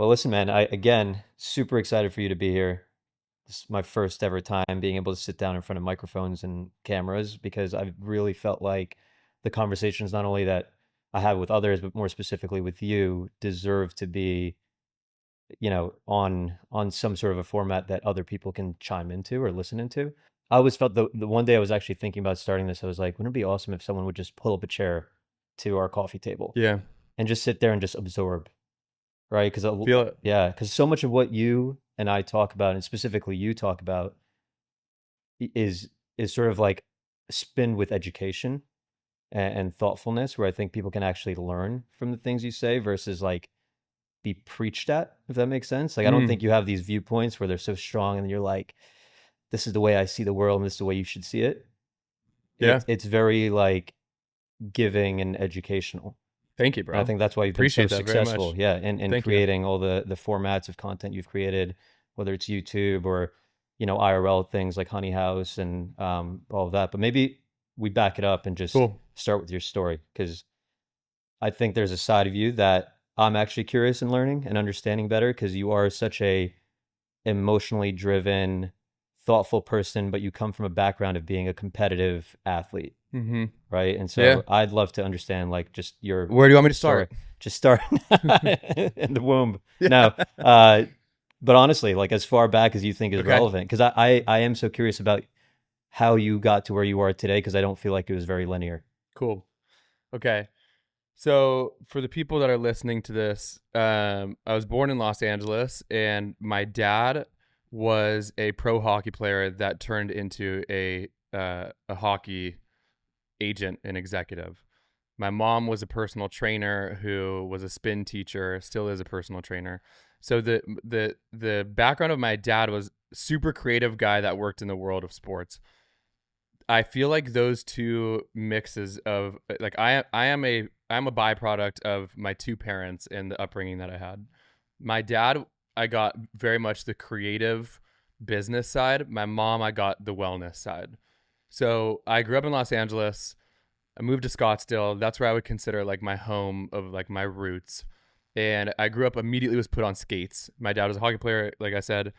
Well, listen, man, again, super excited for you to be here. This is my first ever time being able to sit down in front of microphones and cameras because I've really felt like the conversations, not only that I have with others, but more specifically with you, deserve to be, on some sort of a format that other people can chime into or listen into. I always felt the one day I was actually thinking about starting this, I was like, wouldn't it be awesome if someone would just pull up a chair to our coffee table Yeah, and just sit there and just absorb, right? Because feel it. yeah, because so much of what you and I talk about, and specifically you talk about, is sort of like spin with education and thoughtfulness, where I think people can actually learn from the things you say versus like be preached at, if that makes sense. Like I don't Mm, think you have these viewpoints where they're so strong and you're like, this is the way I see the world and this is the way you should see it. yeah, It's very like giving and educational. thank you, And I bro. think that's why you've been so Appreciate that very successful. much. Yeah, in Thank you. creating all the formats of content you've created, whether it's YouTube or, IRL things like Honey House and all of that. But maybe we back it up and just Cool. start with your story, because I think there's a side of you that I'm actually curious in learning and understanding better, because you are such a emotionally driven, thoughtful person, but you come from a background of being a competitive athlete, Hmm. right? And Yeah. so I'd love to understand like just your Where do you want me to story. start? Just start in the womb. Yeah. No, but honestly, like as far back as you think is Okay. relevant, because I am so curious about how you got to where you are today, because I don't feel like it was very linear. Cool. Okay. So for the people that are listening to this, I was born in Los Angeles, and my dad was a pro hockey player that turned into a hockey agent and executive. My mom was a personal trainer who was a spin teacher, still is a personal trainer. So the background of my dad was super creative guy that worked in the world of sports. I feel like those two mixes of like I'm a byproduct of my two parents and the upbringing that I had. My dad, I got very much the creative business side. My mom, I got the wellness side. So I grew up in Los Angeles. I moved to Scottsdale. That's where I would consider like my home of like my roots. And I grew up immediately was put on skates. My dad was a hockey player, like I said.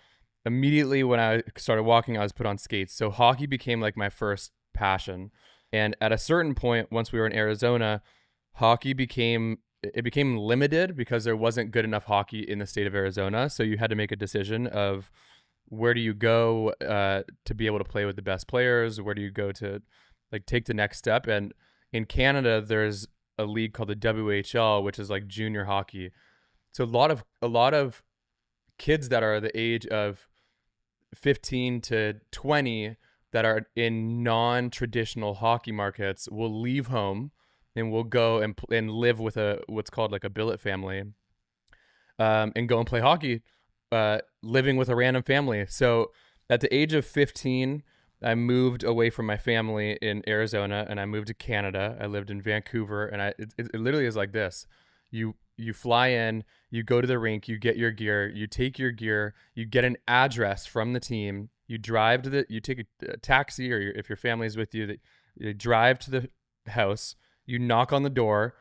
Immediately when I started walking, I was put on skates. So hockey became like my first passion. And at a certain point, once we were in Arizona, hockey became limited because there wasn't good enough hockey in the state of Arizona. So you had to make a decision of where do you go to be able to play with the best players? Where do you go to like take the next step? And in Canada, there's a league called the WHL, which is like junior hockey. So a lot of kids that are the age of 15 to 20 that are in non-traditional hockey markets will leave home and will go and live with a what's called like a billet family, and go and play hockey, living with a random family. So at the age of 15, I moved away from my family in Arizona and I moved to Canada. I lived in Vancouver, and it literally is like this. You fly in, you go to the rink, you get your gear, you take your gear, you get an address from the team, you take a taxi, or if your family's with you, you drive to the house, you knock on the door,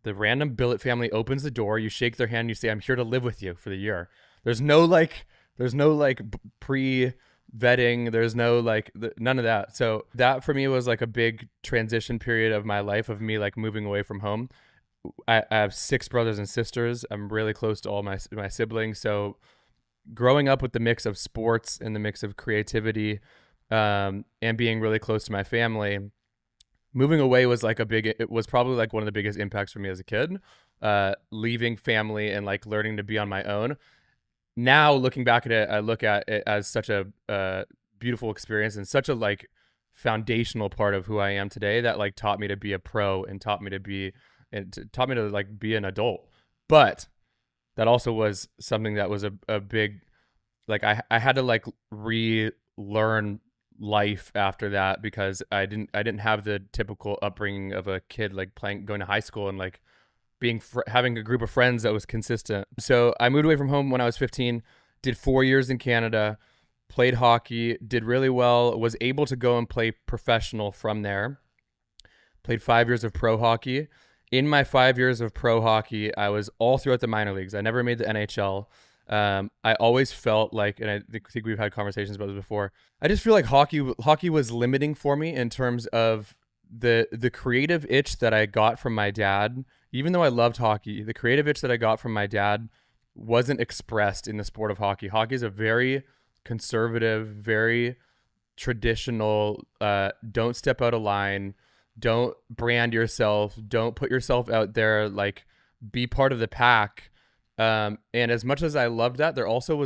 the random billet family opens the door, you shake their hand, you say, "I'm here to live with you for the year." There's no like there's no like pre vetting, there's no like none of that. So that for me was like a big transition period of my life of me like moving away from home. I have six brothers and sisters. I'm really close to all my siblings. So growing up with the mix of sports and the mix of creativity, and being really close to my family, moving away was like it was probably like one of the biggest impacts for me as a kid. Leaving family and like learning to be on my own. Now looking back at it, I look at it as such a beautiful experience and such a like foundational part of who I am today that like taught me to be a pro and taught me to like be an adult. But that also was something that was a big like I had to like relearn life after that because I didn't have the typical upbringing of a kid like playing going to high school and like having a group of friends that was consistent. So I moved away from home when I was 15, did 4 years in Canada, played hockey, did really well, was able to go and play professional from there. Played 5 years of pro hockey, in my 5 years of pro hockey, I was all throughout the minor leagues. I never made the NHL. I always felt like, and I think we've had conversations about this before. I just feel like hockey was limiting for me in terms of the creative itch that I got from my dad. Even though I loved hockey, the creative itch that I got from my dad wasn't expressed in the sport of hockey. Hockey is a very conservative, very traditional, don't step out of line, don't brand yourself, don't put yourself out there, like be part of the pack. And as much as I loved that, there also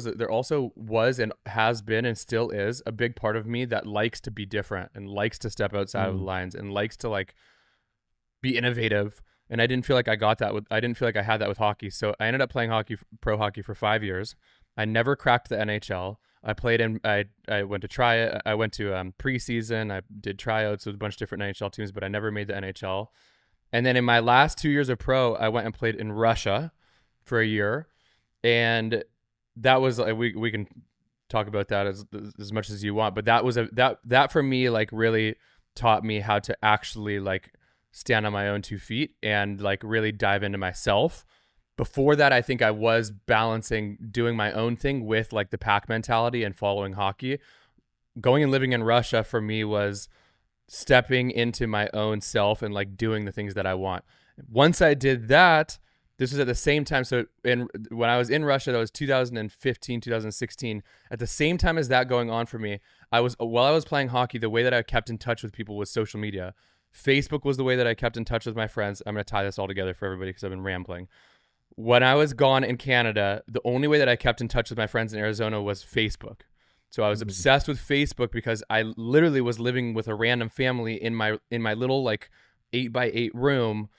was and has been and still is a big part of me that likes to be different and likes to step outside of the Mm. lines and likes to like be innovative. And I didn't feel like I had that with hockey. So I ended up playing pro hockey for 5 years. I never cracked the NHL. I went to try it. I went to preseason. I did tryouts with a bunch of different NHL teams, but I never made the NHL. And then in my last 2 years of pro, I went and played in Russia for a year. And that was like, we can talk about that as much as you want, but that for me, like really taught me how to actually like stand on my own 2 feet and like really dive into myself. Before that, I think I was balancing doing my own thing with like the pack mentality and following hockey. Going and living in Russia for me was stepping into my own self and like doing the things that I want. Once I did that, this was at the same time. So when I was in Russia, that was 2015, 2016. At the same time as that going on for me, while I was playing hockey, the way that I kept in touch with people was social media. Facebook was the way that I kept in touch with my friends. I'm going to tie this all together for everybody because I've been rambling. When I was gone in Canada, the only way that I kept in touch with my friends in Arizona was Facebook. So I was Mm. obsessed with Facebook because I literally was living with a random family in my little like 8x8 room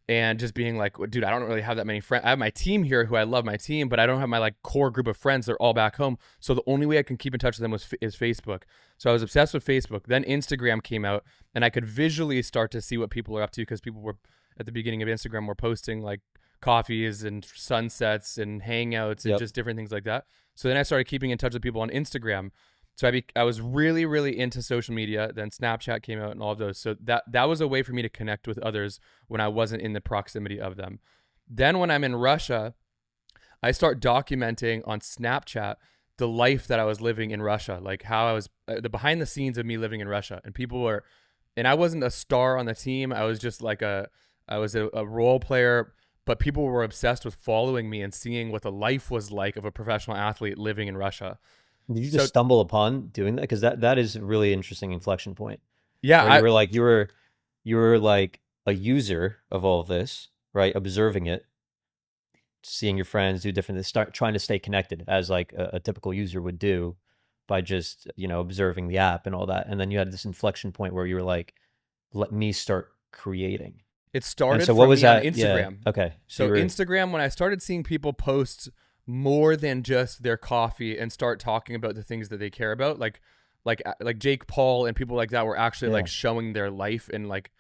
and just being like, dude, I don't really have that many friends. I have my team here who I love my team, but I don't have my like core group of friends. They're all back home. So the only way I can keep in touch with them is Facebook. So I was obsessed with Facebook. Then Instagram came out and I could visually start to see what people are up to because people were at the beginning of Instagram were posting like coffees and sunsets and hangouts and Yep. just different things like that. So then I started keeping in touch with people on Instagram. So I was really, really into social media. Then Snapchat came out and all of those. So that was a way for me to connect with others when I wasn't in the proximity of them. Then when I'm in Russia, I start documenting on Snapchat the life that I was living in Russia, like how I was the behind the scenes of me living in Russia. And people were, and I wasn't a star on the team. I was just like I was a role player, but people were obsessed with following me and seeing what the life was like of a professional athlete living in Russia. Did you just So stumble upon doing that? Because that is a really interesting inflection point yeah, where you were like a user of all of this, right? Observing it, seeing your friends do different things, start trying to stay connected as like a typical user would do by just, observing the app and all that. And then you had this inflection point where you were like, let me start creating. it And started so what from was me on that? Yeah. Instagram. Okay. So So you were, Instagram, when I started seeing people post more than just their coffee and start talking about the things that they care about, like Jake Paul and people like that were actually yeah. like showing their life and like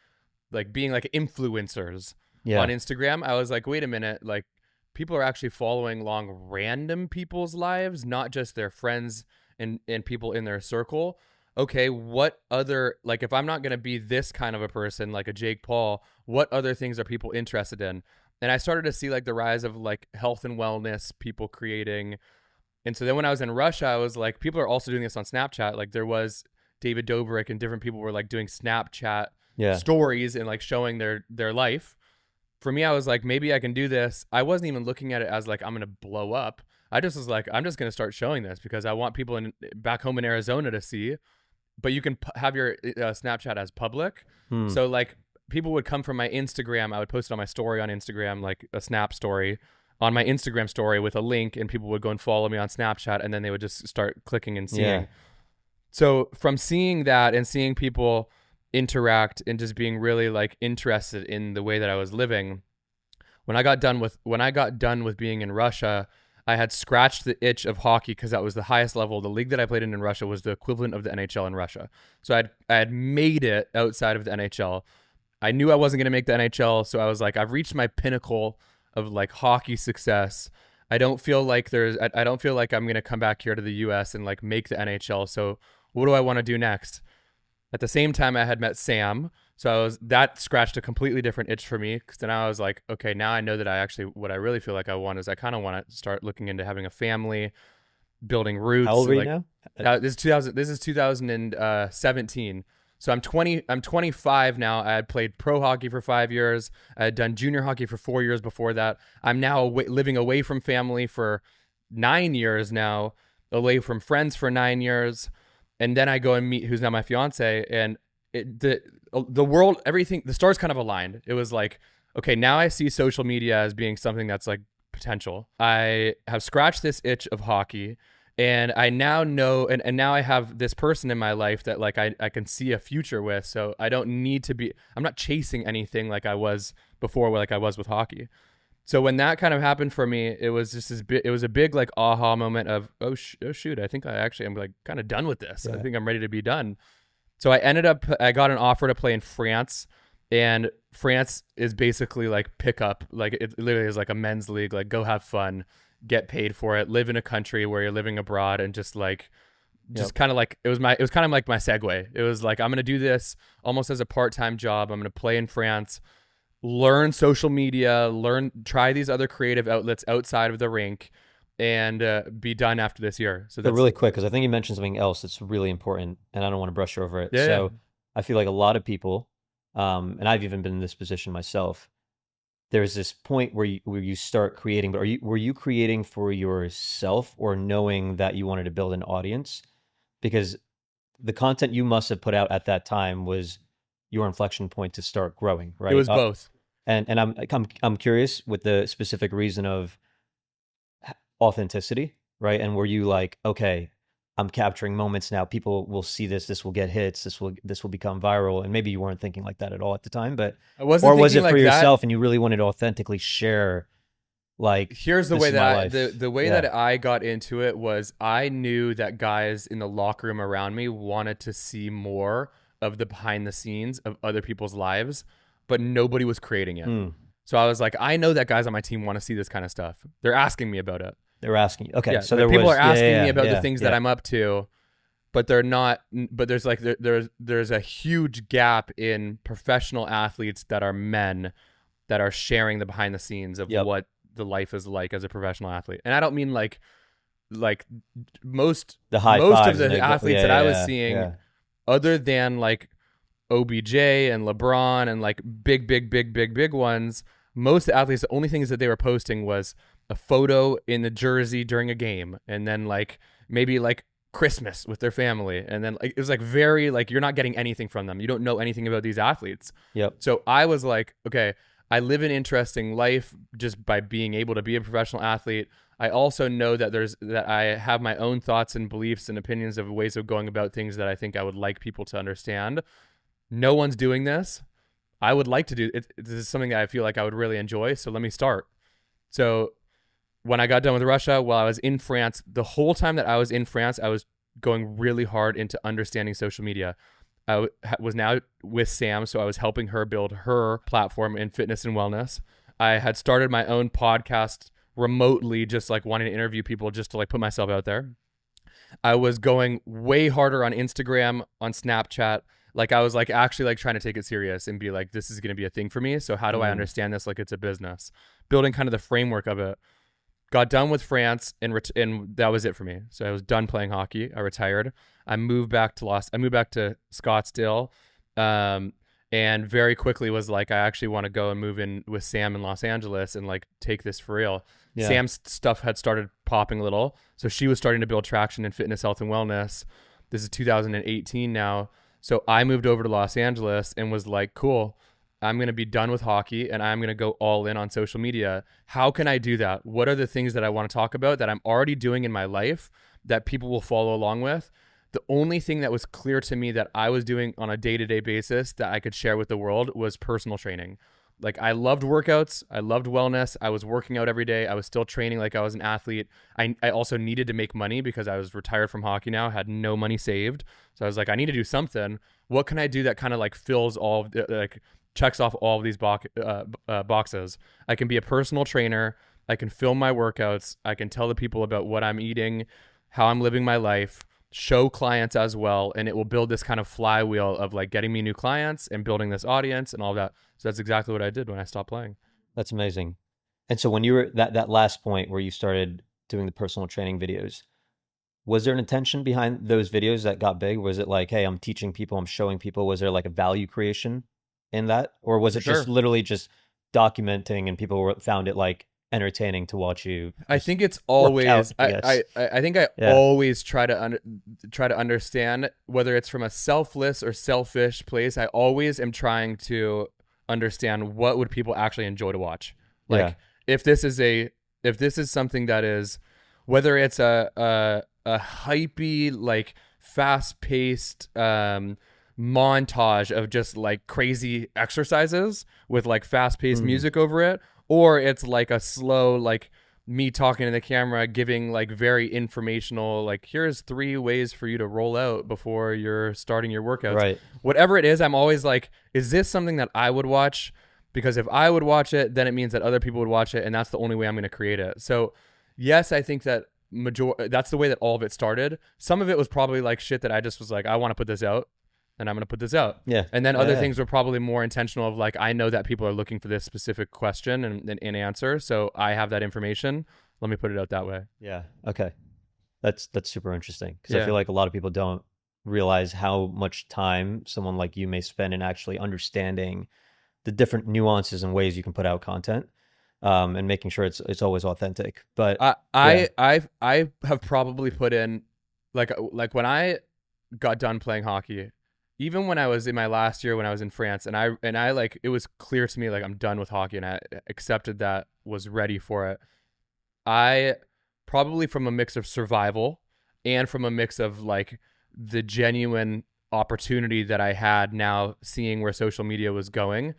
being like influencers on Yeah. Instagram. I was like, wait a minute, like people are actually following along random people's lives, not just their friends and people in their circle. Okay, what other, like if I'm not going to be this kind of a person like a Jake Paul, what other things are people interested in? And I started to see like the rise of like health and wellness people creating. And so then when I was in Russia, I was like, people are also doing this on Snapchat. Like there was David Dobrik and different people were like doing Snapchat Yeah. stories and like showing their life. For me, I was like, maybe I can do this. I wasn't even looking at it as like I'm gonna blow up. I just was like, I'm just gonna start showing this because I want people in back home in Arizona to see. But you can have your Snapchat as public. Hmm. So like people would come from my Instagram. I would post it on my story on Instagram, like a Snap story on my Instagram story with a link, and people would go and follow me on Snapchat, and then they would just start clicking and Yeah. seeing. So from seeing that and seeing people interact and just being really like interested in the way that I was living, when I got done with being in Russia, I had scratched the itch of hockey because that was the highest level. The league that I played in Russia was the equivalent of the NHL in Russia. So I had made it outside of the NHL. I knew I wasn't going to make the NHL, so I was like, I've reached my pinnacle of like hockey success. I don't feel like I'm going to come back here to the US and like make the NHL. So what do I want to do next? At the same time, I had met Sam. So that scratched a completely different itch for me, because then I was like, okay, now I know that what I really feel like I want is I kind of want to start looking into having a family, building How roots. old were you Like now? this is 2017. So I'm 25 now. I had played pro hockey for 5 years. I had done junior hockey for 4 years before that. I'm now living away from family for 9 years now, away from friends for 9 years. And then I go and meet who's now my fiance, and the world, everything, the stars kind of aligned. It was like, okay, now I see social media as being something that's like potential. I have scratched this itch of hockey, and I now know, and now I have this person in my life that like I can see a future with. So I don't need to be, I'm not chasing anything like I was before, like I was with hockey. So when that kind of happened for me, it was just it was a big like aha moment of, oh shoot, I think I actually am like kind of done with this. I Yeah. think I'm ready to be done. So I got an offer to play in France, and France is basically like pickup. Like it literally is like a men's league. Like go have fun, get paid for it, live in a country where you're living abroad, and just like, Yep. kind of like it was kind of like my segue. It was like, I'm gonna do this almost as a part-time job. I'm gonna play in France, learn social media, try these other creative outlets outside of the rink, and be done after this year. So So that's really quick, because I think you mentioned something else that's really important, and I don't want to brush over it. yeah, yeah. So I feel like a lot of people, and I've even been in this position myself. There's this point where you start creating, but were you creating for yourself or knowing that you wanted to build an audience? Because the content you must have put out at that time was your inflection point to start growing, It right? was both. And I'm curious with the specific reason of authenticity, right? And were you like, okay, I'm capturing moments now. People will see this. This will get hits. This will become viral. And maybe you weren't thinking like that at all at the time, but I wasn't or was thinking it for like that. yourself and you really wanted to authentically share, like, Here's the this way is my that life? the way Yeah. that I got into it was, I knew that guys in the locker room around me wanted to see more of the behind the scenes of other people's lives, but nobody was creating it. Hmm. So I was like, I know that guys on my team want to see this kind of stuff. They're asking me about it. They were asking you. Okay, Yeah, so like there people are was, yeah, asking me yeah, about the yeah, things that yeah, I'm up to, but they're not. But there's like there's a huge gap in professional athletes that are men, that are sharing the behind the scenes of yep. what the life is like as a professional athlete. And I don't mean like most The high most of fives and the the athletes yeah, that I was yeah, seeing, yeah, other than like OBJ and LeBron and like big ones, most athletes, the only things that they were posting was a photo in the jersey during a game, and then like maybe like Christmas with their family, and then like it was like very like, you're not getting anything from them. You don't know anything about these athletes. yep, So I was like, okay, I live an interesting life just by being able to be a professional athlete. I also know that I have my own thoughts and beliefs and opinions of ways of going about things that I think I would like people to understand. No one's doing this. I would like to do it. This is something that I feel like I would really enjoy. So let me start. So when I got done with Russia, while I was in France, the whole time that I was in France, I was going really hard into understanding social media. I was now with Sam, so I was helping her build her platform in fitness and wellness. I had started my own podcast remotely, just like wanting to interview people, just to like put myself out there. I was going way harder on Instagram, on Snapchat. Like I was like actually like trying to take it serious and be like, this is going to be a thing for me. So how do I mm, understand this like it's a business? Building kind of the framework of it. Got done with France, and that was it for me. So I was done playing hockey. I retired. I moved back to Scottsdale, um, and very quickly was like, I actually want to go and move in with Sam in Los Angeles and like take this for real. yeah, Sam's stuff had started popping a little, so she was starting to build traction in fitness, health, and wellness. This is 2018 now. So I moved over to Los Angeles and was like, cool, I'm going to be done with hockey and I'm going to go all in on social media. How can I do that? What are the things that I want to talk about that I'm already doing in my life that people will follow along with? The only thing that was clear to me that I was doing on a day-to-day basis that I could share with the world was personal training. Like I loved workouts. I loved wellness. I was working out every day. I was still training like I was an athlete. I also needed to make money because I was retired from hockey now, had no money saved. So I was like, I need to do something. What can I do that kind of like fills all of the, like checks off all of these boxes? I can be a personal trainer. I can film my workouts. I can tell the people about what I'm eating, how I'm living my life, show clients as well, and it will build this kind of flywheel of like getting me new clients and building this audience and all that. So that's exactly what I did when I stopped playing. That's amazing. And so when you were that last point where you started doing the personal training videos, was there an intention behind those videos that got big? Was it like, hey, I'm teaching people, I'm showing people? Was there like a value creation in that? Or was For it just sure. literally just documenting and people found it like entertaining to watch you I just think it's work out, always I guess? I think I Yeah. always try to understand, whether it's from a selfless or selfish place. I always am trying to understand what would people actually enjoy to watch. Yeah. Like if this is a if this is something that is, whether it's a hypey, like fast paced montage of just like crazy exercises with like fast paced Mm, music over it, or it's like a slow, like me talking to the camera, giving like very informational, like here's 3 ways for you to roll out before you're starting your workouts. right. Whatever it is, I'm always like, is this something that I would watch? Because if I would watch it, then it means that other people would watch it, and that's the only way I'm going to create it. So yes, I think that that's the way that all of it started. Some of it was probably like shit that I just was like, I want to put this out, and I'm going to put this out. Yeah. And then Yeah. other Yeah. things were probably more intentional of like, I know that people are looking for this specific question and answer. So I have that information. Let me put it out that way. Yeah. Okay. That's super interesting because I Yeah. feel like a lot of people don't realize how much time someone like you may spend in actually understanding the different nuances and ways you can put out content, and making sure it's always authentic. But I yeah, I I have probably put in, like when I got done playing hockey, even when I was in my last year when I was in France, and I like, it was clear to me like I'm done with hockey, and I accepted that, was ready for it. I probably, from a mix of survival and from a mix of like the genuine opportunity that I had now seeing where social media was going,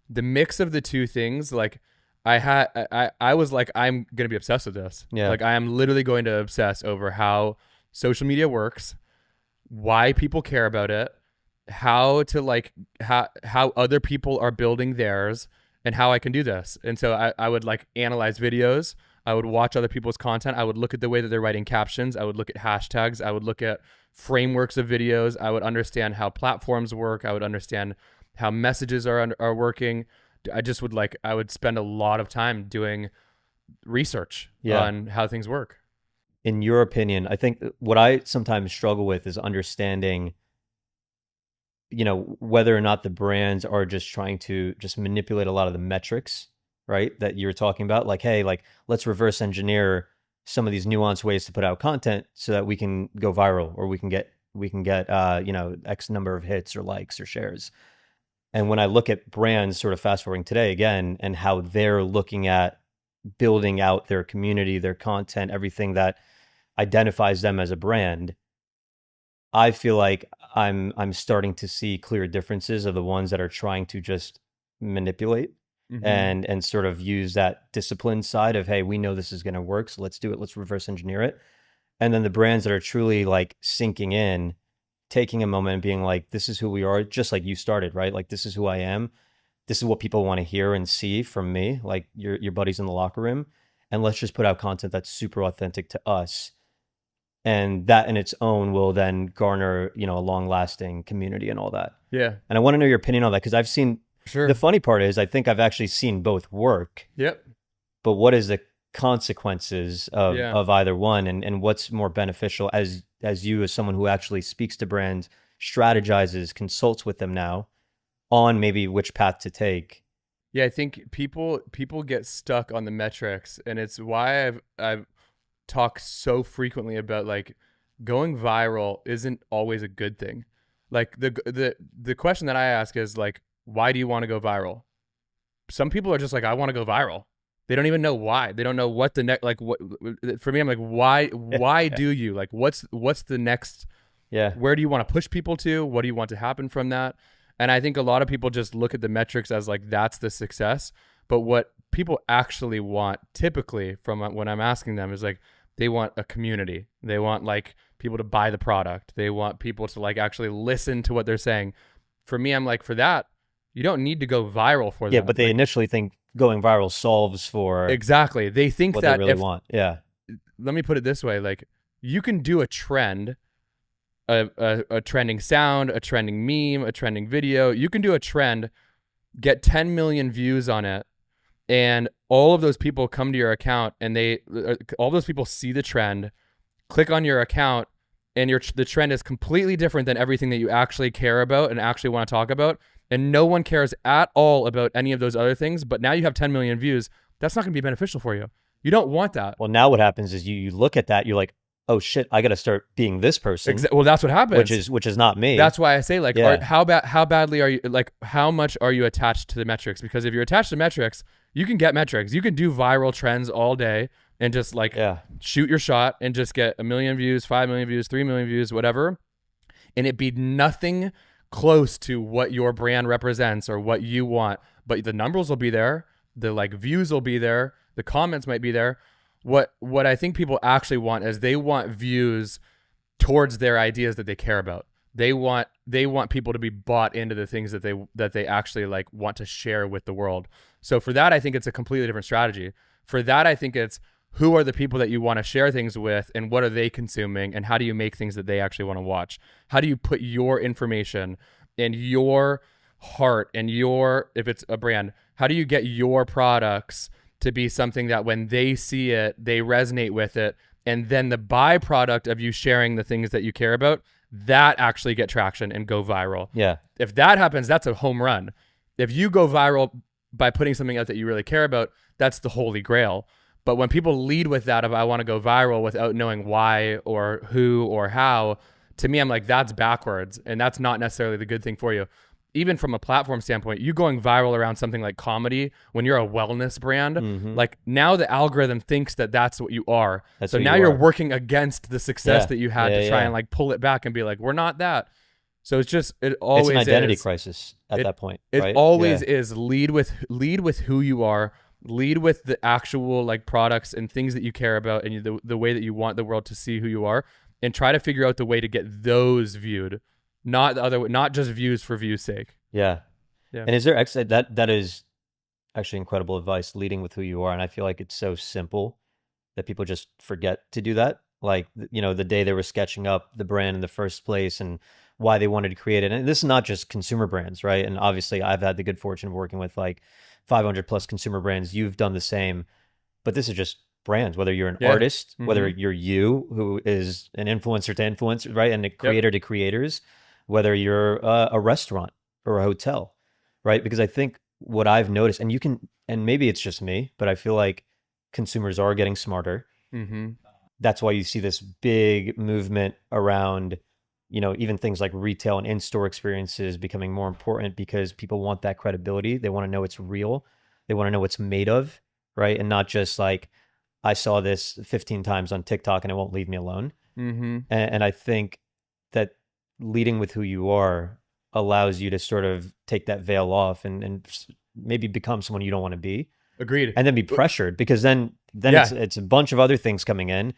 the mix of the two things, like I was like, I'm gonna be obsessed with this. yeah, Like I am literally going to obsess over how social media works, why people care about it, how to like how other people are building theirs, and how I can do this. And so I would like analyze videos. I would watch other people's content. I would look at the way that they're writing captions. I would look at hashtags. I would look at frameworks of videos. I would understand how platforms work. I would understand how messages are working. I just would like, I would spend a lot of time doing research yeah. on how things work. In your opinion, I think what I sometimes struggle with is understanding, whether or not the brands are just trying to just manipulate a lot of the metrics, right? That you're talking about. Like, hey, like let's reverse engineer some of these nuanced ways to put out content so that we can go viral or we can get X number of hits or likes or shares. And when I look at brands sort of fast forwarding today again and how they're looking at building out their community, their content, everything that identifies them as a brand, I feel like I'm starting to see clear differences of the ones that are trying to just manipulate Mm-hmm. and sort of use that discipline side of, hey, we know this is going to work, so let's do it, let's reverse engineer it. And then the brands that are truly like sinking in, taking a moment and being like, this is who we are, just like you started, right? Like this is who I am. This is what people want to hear and see from me, like your buddies in the locker room. And let's just put out content that's super authentic to us, and that in its own will then garner a long lasting community and all that. Yeah. And I want to know your opinion on that because I've seen, the Sure. funny part is I think I've actually seen both work, Yep. but what is the consequences of Yeah. of either one, and what's more beneficial as you, as someone who actually speaks to brands, strategizes, consults with them now on maybe which path to take. Yeah, I think people get stuck on the metrics, and it's why I've talked so frequently about like going viral isn't always a good thing. Like the question that I ask is like, why do you want to go viral? Some people are just like, I want to go viral. They don't even know why. They don't know what the next, like what, for me I'm like, why do you, like what's the next, Yeah. where do you want to push people to? What do you want to happen from that? And I think a lot of people just look at the metrics as like that's the success. But what people actually want, typically, from when I'm asking them, is like they want a community. They want like people to buy the product. They want people to like actually listen to what they're saying. For me, I'm like, for that, you don't need to go viral for Yeah, that. but they Like, initially think going viral solves for exactly. They think what they that really if, want. Yeah. let me put it this way, like you can do a trend a trending sound, a trending meme, a trending video. You can do a trend, get 10 million views on it, and all of those people come to your account, and all those people see the trend, click on your account, and the trend is completely different than everything that you actually care about and actually want to talk about. And no one cares at all about any of those other things. But now you have 10 million views. That's not going to be beneficial for you. You don't want that. Well, now what happens is you look at that, you're like, oh shit, I got to start being this person. Well, that's what happens. Which is not me. That's why I say, like, how badly are you, like, how much are you attached to the metrics? Because if you're attached to metrics, you can get metrics. You can do viral trends all day and just like shoot your shot and just get 1 million views, 5 million views, 3 million views, whatever. And it be nothing close to what your brand represents or what you want. But the numbers will be there. The like views will be there. The comments might be there. What I think people actually want is they want views towards their ideas that they care about. They want people to be bought into the things that they actually like want to share with the world. So for that, I think it's a completely different strategy. For that, I think it's who are the people that you want to share things with and what are they consuming and how do you make things that they actually want to watch? How do you put your information and your heart and if it's a brand, how do you get your products to be something that when they see it, they resonate with it, and then the byproduct of you sharing the things that you care about, that actually get traction and go viral. Yeah. If that happens, that's a home run. If you go viral by putting something out that you really care about, that's the holy grail. But when people lead with that of I want to go viral without knowing why or who or how, to me, I'm like, that's backwards. And that's not necessarily the good thing for you. Even from a platform standpoint, you going viral around something like comedy, when you're a wellness brand, like now the algorithm thinks that that's what you are. So now you're working against the success that you had to try and like pull it back and be like, we're not that. So it's just, it always is. It's an identity crisis at that point. Right? It always is lead with who you are, lead with the actual like products and things that you care about and the way that you want the world to see who you are, and try to figure out the way to get those viewed. Not the other way, not just views for views' sake. Yeah. And is there that is actually incredible advice, leading with who you are. And I feel like it's so simple that people just forget to do that. Like, you know, the day they were sketching up the brand in the first place and why they wanted to create it. And this is not just consumer brands, right? And obviously I've had the good fortune of working with like 500 plus consumer brands. You've done the same, but this is just brands, whether you're an artist, whether you're who is an influencer to influencers, right? And a creator to creators, whether you're a restaurant or a hotel, right? Because I think what I've noticed, and maybe it's just me, but I feel like consumers are getting smarter. That's why you see this big movement around, you know, even things like retail and in-store experiences becoming more important because people want that credibility. They want to know it's real. They want to know what's made of, right? And not just like, I saw this 15 times on TikTok and it won't leave me alone. And I think that leading with who you are allows you to sort of take that veil off and maybe become someone you don't want to be. Agreed. And then be pressured, because then it's a bunch of other things coming in.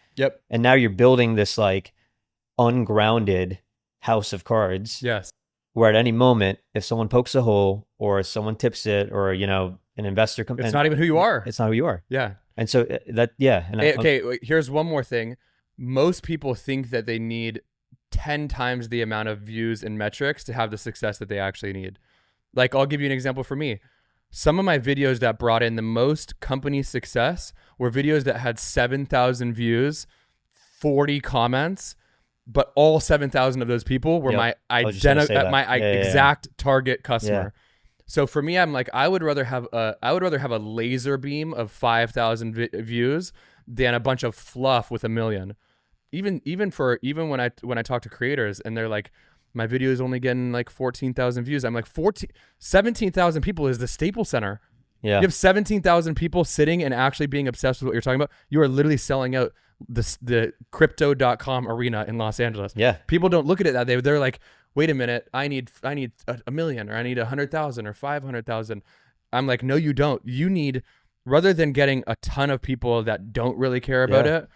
And now you're building this like ungrounded house of cards. Where at any moment, if someone pokes a hole or someone tips it or, you know, an investor comes, it's not even who you are. It's not who you are. Yeah. And so that, And okay, here's one more thing. Most people think that they need 10 times the amount of views and metrics to have the success that they actually need. Like, I'll give you an example for me. Some of my videos that brought in the most company success were videos that had 7,000 views, 40 comments, but all 7,000 of those people were my exact target customer. So for me, I'm like, I would rather have a laser beam of 5,000 views than a bunch of fluff with 1 million. Even when I talk to creators and they're like, my video is only getting like 14,000 views. I'm like, 17,000 people is the Staples Center. You have 17,000 people sitting and actually being obsessed with what you're talking about. You are literally selling out the crypto.com arena in Los Angeles. People don't look at it that way. They're like, wait a minute, I need 1 million, or I need 100,000 or 500,000. I'm like, no, you don't. You need, rather than getting a ton of people that don't really care about it,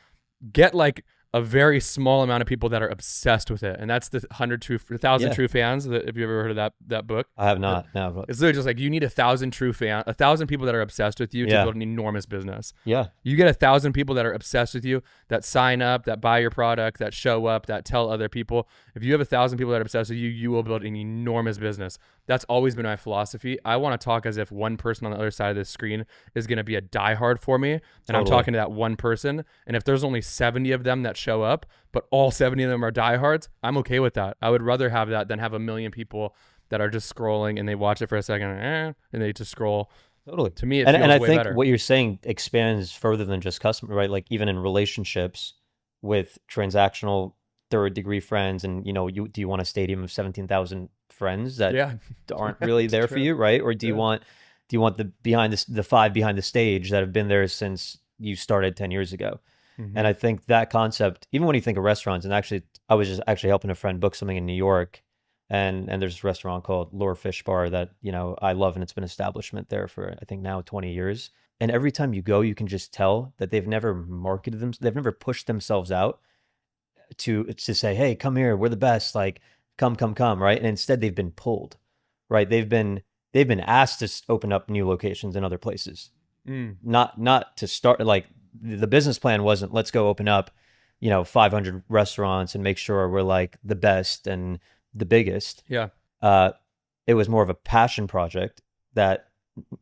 get like a very small amount of people that are obsessed with it, and that's the 1,000 Yeah, true fans. That, if you ever heard of that book, I have that, not. No, but it's literally just like you need 1,000 people that are obsessed with you to yeah, build an enormous business. yeah, You get 1,000 people that are obsessed with you, that sign up, that buy your product, that show up, that tell other people. If you have 1,000 people that are obsessed with you, you will build an enormous business. That's always been my philosophy. I want to talk as if one person on the other side of the screen is going to be a diehard for me, and I'm totally. talking to that one person. And if there's only 70 of them that show up, but all 70 of them are diehards, I'm okay with that. I would rather have that than have a million people that are just scrolling and they watch it for a second, and they just scroll. Totally. To me, it And feels I way think better. what you're saying expands further than just customer, right? Like even in relationships with transactional third degree friends and do you want a stadium of 17,000 friends that Yeah, aren't really it's there for true. you, right? Or Yeah. do you want the five behind the stage that have been there since you started 10 years ago? And Mm-hmm. I think that concept, even when you think of restaurants, and actually I was just actually helping a friend book something in New York, and there's this restaurant called Lure Fish Bar that I love, and it's been an establishment there for I think now 20 years. And every time you go, you can just tell that they've never marketed them, they've never pushed themselves out to say, hey, come here, we're the best, like come, right? And instead they've been pulled, right? They've been asked to open up new locations in other places, Mm. not to start. Like the business plan wasn't let's go open up 500 restaurants and make sure we're like the best and the biggest. Yeah. uh it was more of a passion project, that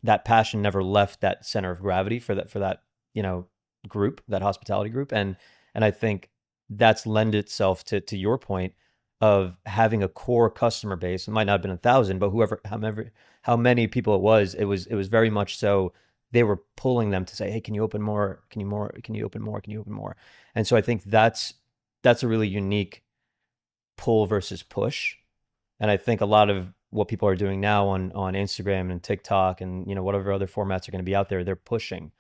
that passion never left that center of gravity for that you know group, that hospitality group. And I think that's lend itself to your point of having a core customer base. It might not have been 1,000, but how many people it was very much so they were pulling them to say, hey, can you open more, can you open more, can you open more? And so I think that's a really unique pull versus push. And I think a lot of what people are doing now on Instagram and TikTok and whatever other formats are going to be out there, they're pushing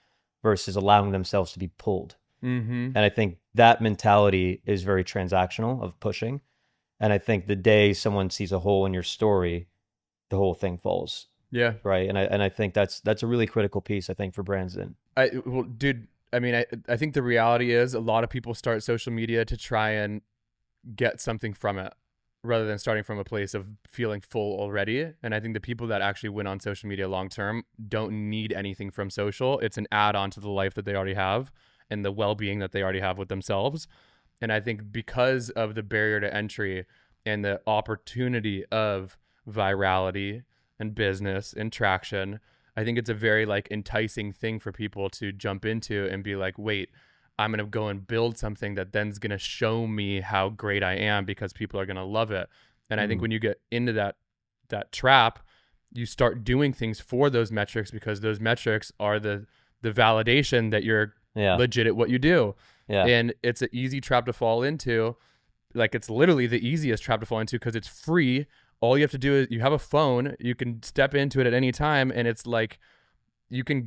versus allowing themselves to be pulled. Mm-hmm. And I think that mentality is very transactional of pushing. And I think the day someone sees a hole in your story, the whole thing falls, Yeah. right? And I think that's a really critical piece, I think, for brands. Then Well, dude, I mean, I think the reality is a lot of people start social media to try and get something from it rather than starting from a place of feeling full already. And I think the people that actually win on social media long term don't need anything from social. It's an add on to the life that they already have and the well being that they already have with themselves. And I think because of the barrier to entry and the opportunity of virality and business and traction, I think it's a very like enticing thing for people to jump into and be like, wait, I'm going to go and build something that then's going to show me how great I am because people are going to love it. And I think mm, when you get into that trap, you start doing things for those metrics because those metrics are the validation that you're yeah, legit at what you do. yeah, And it's an easy trap to fall into. Like it's literally the easiest trap to fall into because it's free. All you have to do is you have a phone, you can step into it at any time, and it's like you can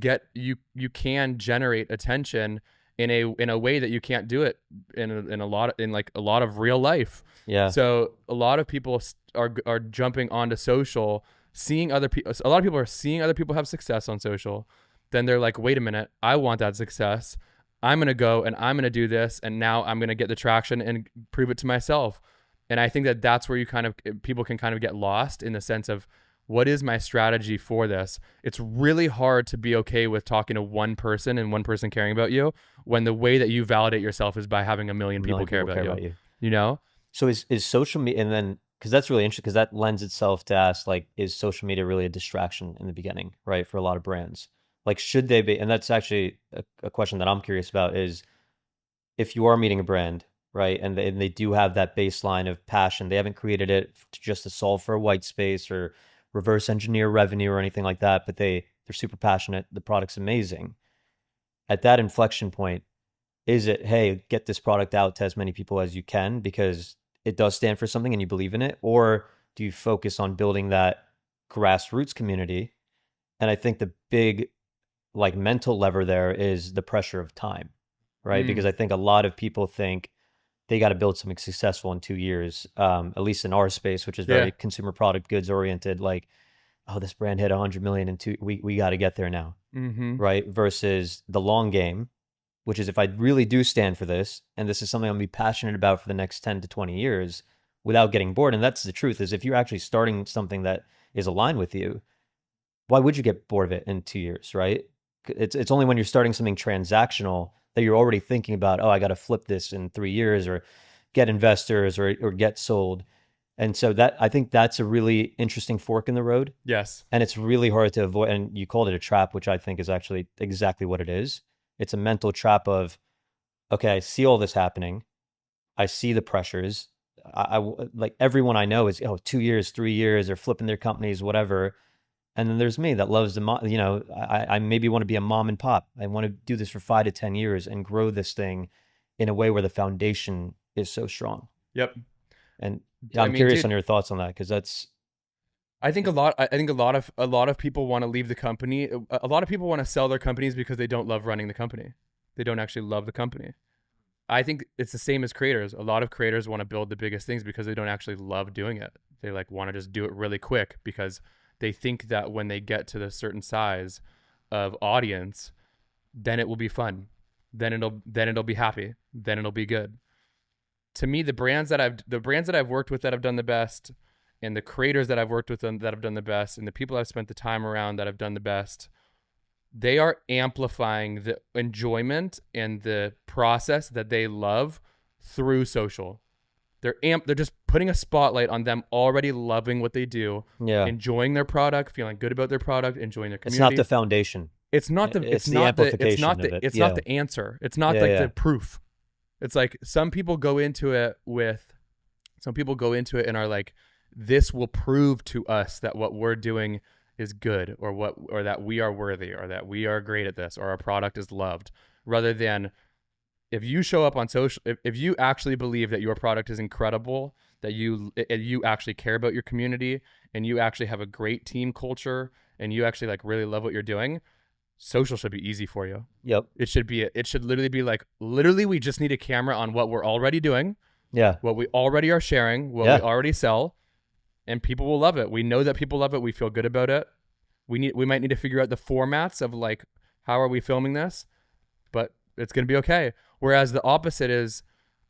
generate attention in a way that you can't do it in a lot of real life. yeah, So a lot of people are jumping onto social, seeing other people. A lot of people are seeing other people have success on social. Then they're like, wait a minute, I want that success. I'm gonna go and I'm gonna do this, and now I'm gonna get the traction and prove it to myself. And I think that that's where people can kind of get lost in the sense of what is my strategy for this? It's really hard to be okay with talking to one person and one person caring about you when the way that you validate yourself is by having a a million people million care people about care you. about you. You know? So is social media, and then because that's really interesting, because that lends itself to ask, like, is social media really a distraction in the beginning, right? For a lot of brands, like, should they be? And that's actually a question that I'm curious about is if you are meeting a brand, right, and they do have that baseline of passion, they haven't created it just to solve for a white space or reverse engineer revenue or anything like that, but they're super passionate, the product's amazing. At that inflection point, is it, hey, get this product out to as many people as you can because it does stand for something and you believe in it? Or do you focus on building that grassroots community? And I think the big like mental lever there is the pressure of time, right? Because Mm, I think a lot of people think they got to build something successful in 2 years, at least in our space, which is yeah. very consumer product goods oriented. Like, oh, this brand hit 100 million in we got to get there now, Mm-hmm. right? Versus the long game, which is if I really do stand for this, and this is something I'm gonna be passionate about for the next 10 to 20 years without getting bored. And that's the truth, is if you're actually starting something that is aligned with you, why would you get bored of it in 2 years, right? It's only when you're starting something transactional that you're already thinking about, oh, I got to flip this in 3 years, or get investors, or get sold. And so that, I think that's a really interesting fork in the road. Yes. And it's really hard to avoid. And you called it a trap, which I think is actually exactly what it is. It's a mental trap of, okay, I see all this happening. I see the pressures. Like everyone I know is, oh, 2 years, 3 years, they're flipping their companies, whatever. And then there's me that loves I maybe want to be a mom and pop. I want to do this for 5 to 10 years and grow this thing in a way where the foundation is so strong. Yep. And I I'm mean, curious dude, on your thoughts on that, because that's, I think a lot of people want to leave the company. A lot of people want to sell their companies because they don't love running the company. They don't actually love the company. I think it's the same as creators. A lot of creators want to build the biggest things because they don't actually love doing it. They like want to just do it really quick because they think that when they get to the certain size of audience, then it will be fun. Then it'll be happy. Then it'll be good. To me, the brands that I've worked with that have done the best, and the creators that I've worked with them that have done the best, and the people I've spent the time around that have done the best, they are amplifying the enjoyment and the process that they love through social. They're just putting a spotlight on them already loving what they do, yeah, enjoying their product, feeling good about their product, enjoying their it's not community. the foundation. It's not the It's the amplification of it. it's Yeah. not the answer. It's not Yeah. like Yeah. the proof. It's like some people go into it and are like, this will prove to us that what we're doing is good, or that we are worthy, or that we are great at this, or our product is loved, rather than, if you show up on social, if you actually believe that your product is incredible, that you actually care about your community, and you actually have a great team culture, and you actually like really love what you're doing, social should be easy for you. Yep. It should literally be like, literally we just need a camera on what we're already doing, Yeah. what we already are sharing, what we Yeah. already sell, and people will love it. We know that people love it. We feel good about it. We might need to figure out the formats of like, how are we filming this, but it's going to be okay. Whereas the opposite is,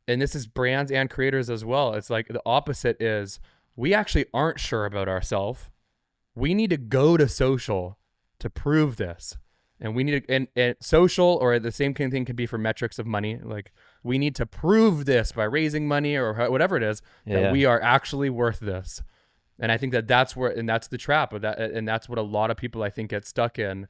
and this is brands and creators as well, it's like the opposite is, we actually aren't sure about ourselves. We need to go to social to prove this. And we need to, and social, or the same kind of thing can be for metrics of money. Like, we need to prove this by raising money or whatever it is, that we are actually worth this. And I think that that's the trap of that. And that's what a lot of people, I think, get stuck in.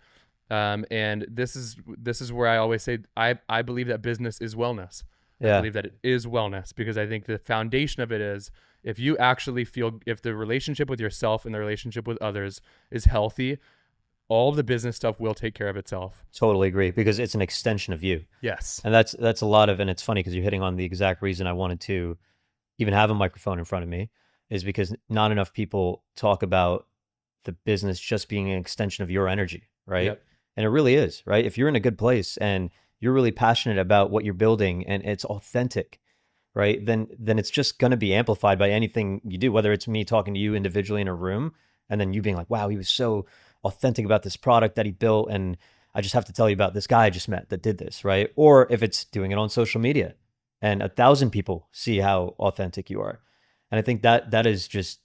And this is where I always say, I believe that business is wellness. Yeah. I believe that it is wellness, because I think the foundation of it is, if you actually feel, if the relationship with yourself and the relationship with others is healthy, all of the business stuff will take care of itself. Totally agree, because it's an extension of you. Yes. And that's a lot of, and it's funny because you're hitting on the exact reason I wanted to even have a microphone in front of me, is because not enough people talk about the business just being an extension of your energy, right? Yep. And it really is, right? If you're in a good place and you're really passionate about what you're building and it's authentic, right? Then it's just going to be amplified by anything you do, whether it's me talking to you individually in a room and then you being like, wow, he was so authentic about this product that he built, and I just have to tell you about this guy I just met that did this, right? Or if it's doing it on social media and 1,000 people see how authentic you are. And I think that is just,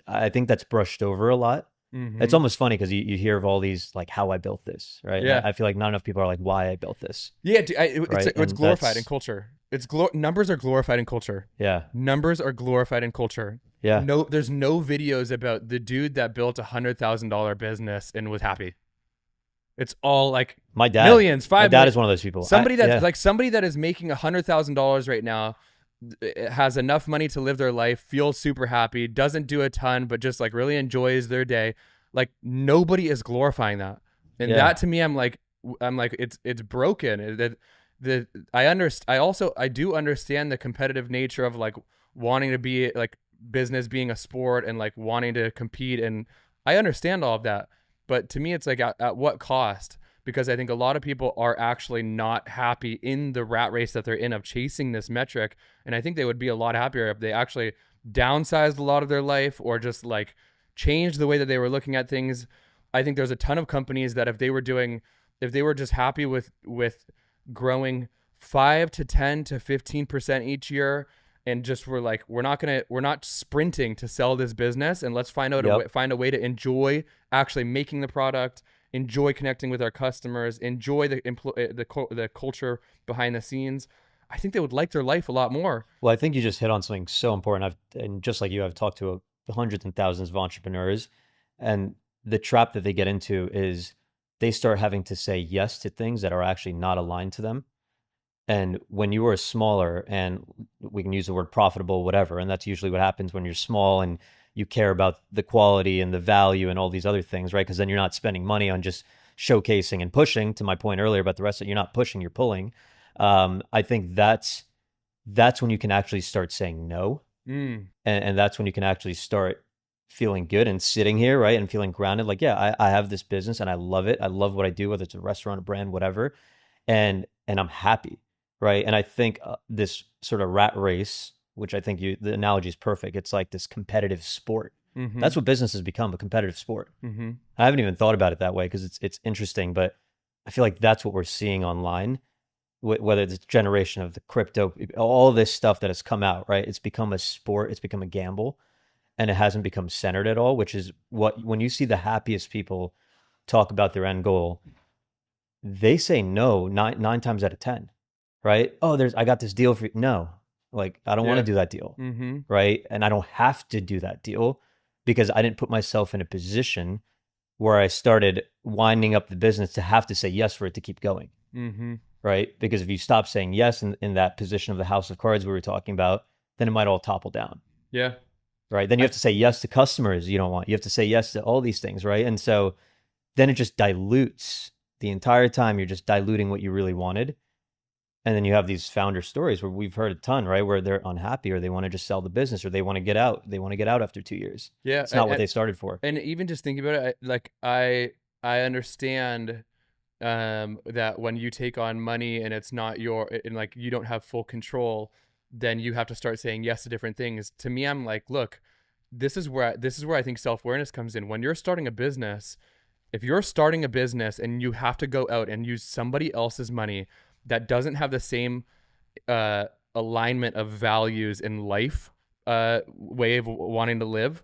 I think that's brushed over a lot. Mm-hmm. It's almost funny because you hear of all these, like, how I built this, right? Yeah. I feel like not enough people are like, why I built this. Yeah, right? It's glorified in culture. Numbers are glorified in culture. Yeah. Numbers are glorified in culture. Yeah. No, there's no videos about the dude that built $100,000 business and was happy. It's all like my dad, millions, my 5 dad million. is one of those people. Somebody that is making $100,000 right now, has enough money to live their life, feels super happy, doesn't do a ton, but just like really enjoys their day. Like, nobody is glorifying that. And that to me, I'm like, it's broken. I do understand the competitive nature of like wanting to be like business being a sport and like wanting to compete. And I understand all of that. But to me, it's like, at what cost? Because I think a lot of people are actually not happy in the rat race that they're in of chasing this metric. And I think they would be a lot happier if they actually downsized a lot of their life, or just like changed the way that they were looking at things. I think there's a ton of companies that if they were just happy with growing 5 to 10 to 15% each year, and just we're not sprinting to sell this business, and let's Yep. find a way to enjoy actually making the product, enjoy connecting with our customers, enjoy the culture behind the scenes. I think they would like their life a lot more. Well, I think you just hit on something so important. And just like you, I've talked to hundreds and thousands of entrepreneurs, and the trap that they get into is they start having to say yes to things that are actually not aligned to them. And when you are smaller, and we can use the word profitable, whatever, and that's usually what happens when you're small and you care about the quality and the value and all these other things, right? Because then you're not spending money on just showcasing and pushing. To my point earlier about the rest of it, you're not pushing, you're pulling. I think that's when you can actually start saying no. Mm. And that's when you can actually start feeling good and sitting here, right? And feeling grounded. Like, yeah, I have this business and I love it. I love what I do, whether it's a restaurant, a brand, whatever. And I'm happy, right? And I think this sort of rat race, which I think the analogy is perfect. It's like this competitive sport. Mm-hmm. That's what business has become, a competitive sport. Mm-hmm. I haven't even thought about it that way because it's interesting, but I feel like that's what we're seeing online, whether it's generation of the crypto, all this stuff that has come out, right? It's become a sport, it's become a gamble, and it hasn't become centered at all, which is what, when you see the happiest people talk about their end goal, they say no nine times out of 10, right? Oh, I got this deal for you. No, like, I don't want to Yeah. do that deal, Mm-hmm. right? And I don't have to do that deal because I didn't put myself in a position where I started winding up the business to have to say yes for it to keep going, Mm-hmm. right? Because if you stop saying yes in that position of the house of cards we were talking about, then it might all topple down, Yeah. right? Then you I have to say yes to customers you don't want. You have to say yes to all these things, right? And so then it just dilutes the entire time. You're just diluting what you really wanted. And then you have these founder stories where we've heard a ton, right? Where they're unhappy or they want to just sell the business or they want to get out. They want to get out after 2 years. yeah. It's not what they started for. And even just thinking about it, I understand that when you take on money and it's not your, and like you don't have full control, then you have to start saying yes to different things. To me, I'm like, look, this is where I think self-awareness comes in. When you're starting a business, if you're starting a business and you have to go out and use somebody else's money that doesn't have the same uh, alignment of values in life, way of wanting to live,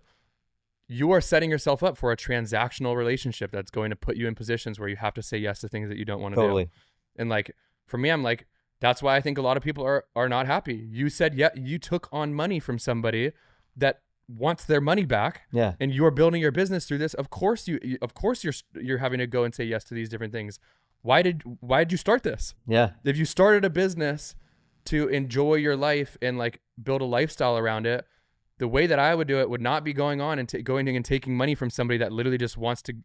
you are setting yourself up for a transactional relationship that's going to put you in positions where you have to say yes to things that you don't want to do. Totally. And like, for me, I'm like, that's why I think a lot of people are not happy. You said, yeah, you took on money from somebody that wants their money back, Yeah. and you're building your business through this. Of course of course you're having to go and say yes to these different things. Why did you start this? Yeah. If you started a business to enjoy your life and like build a lifestyle around it, the way that I would do it would not be going on and going and taking money from somebody that literally just wants to Make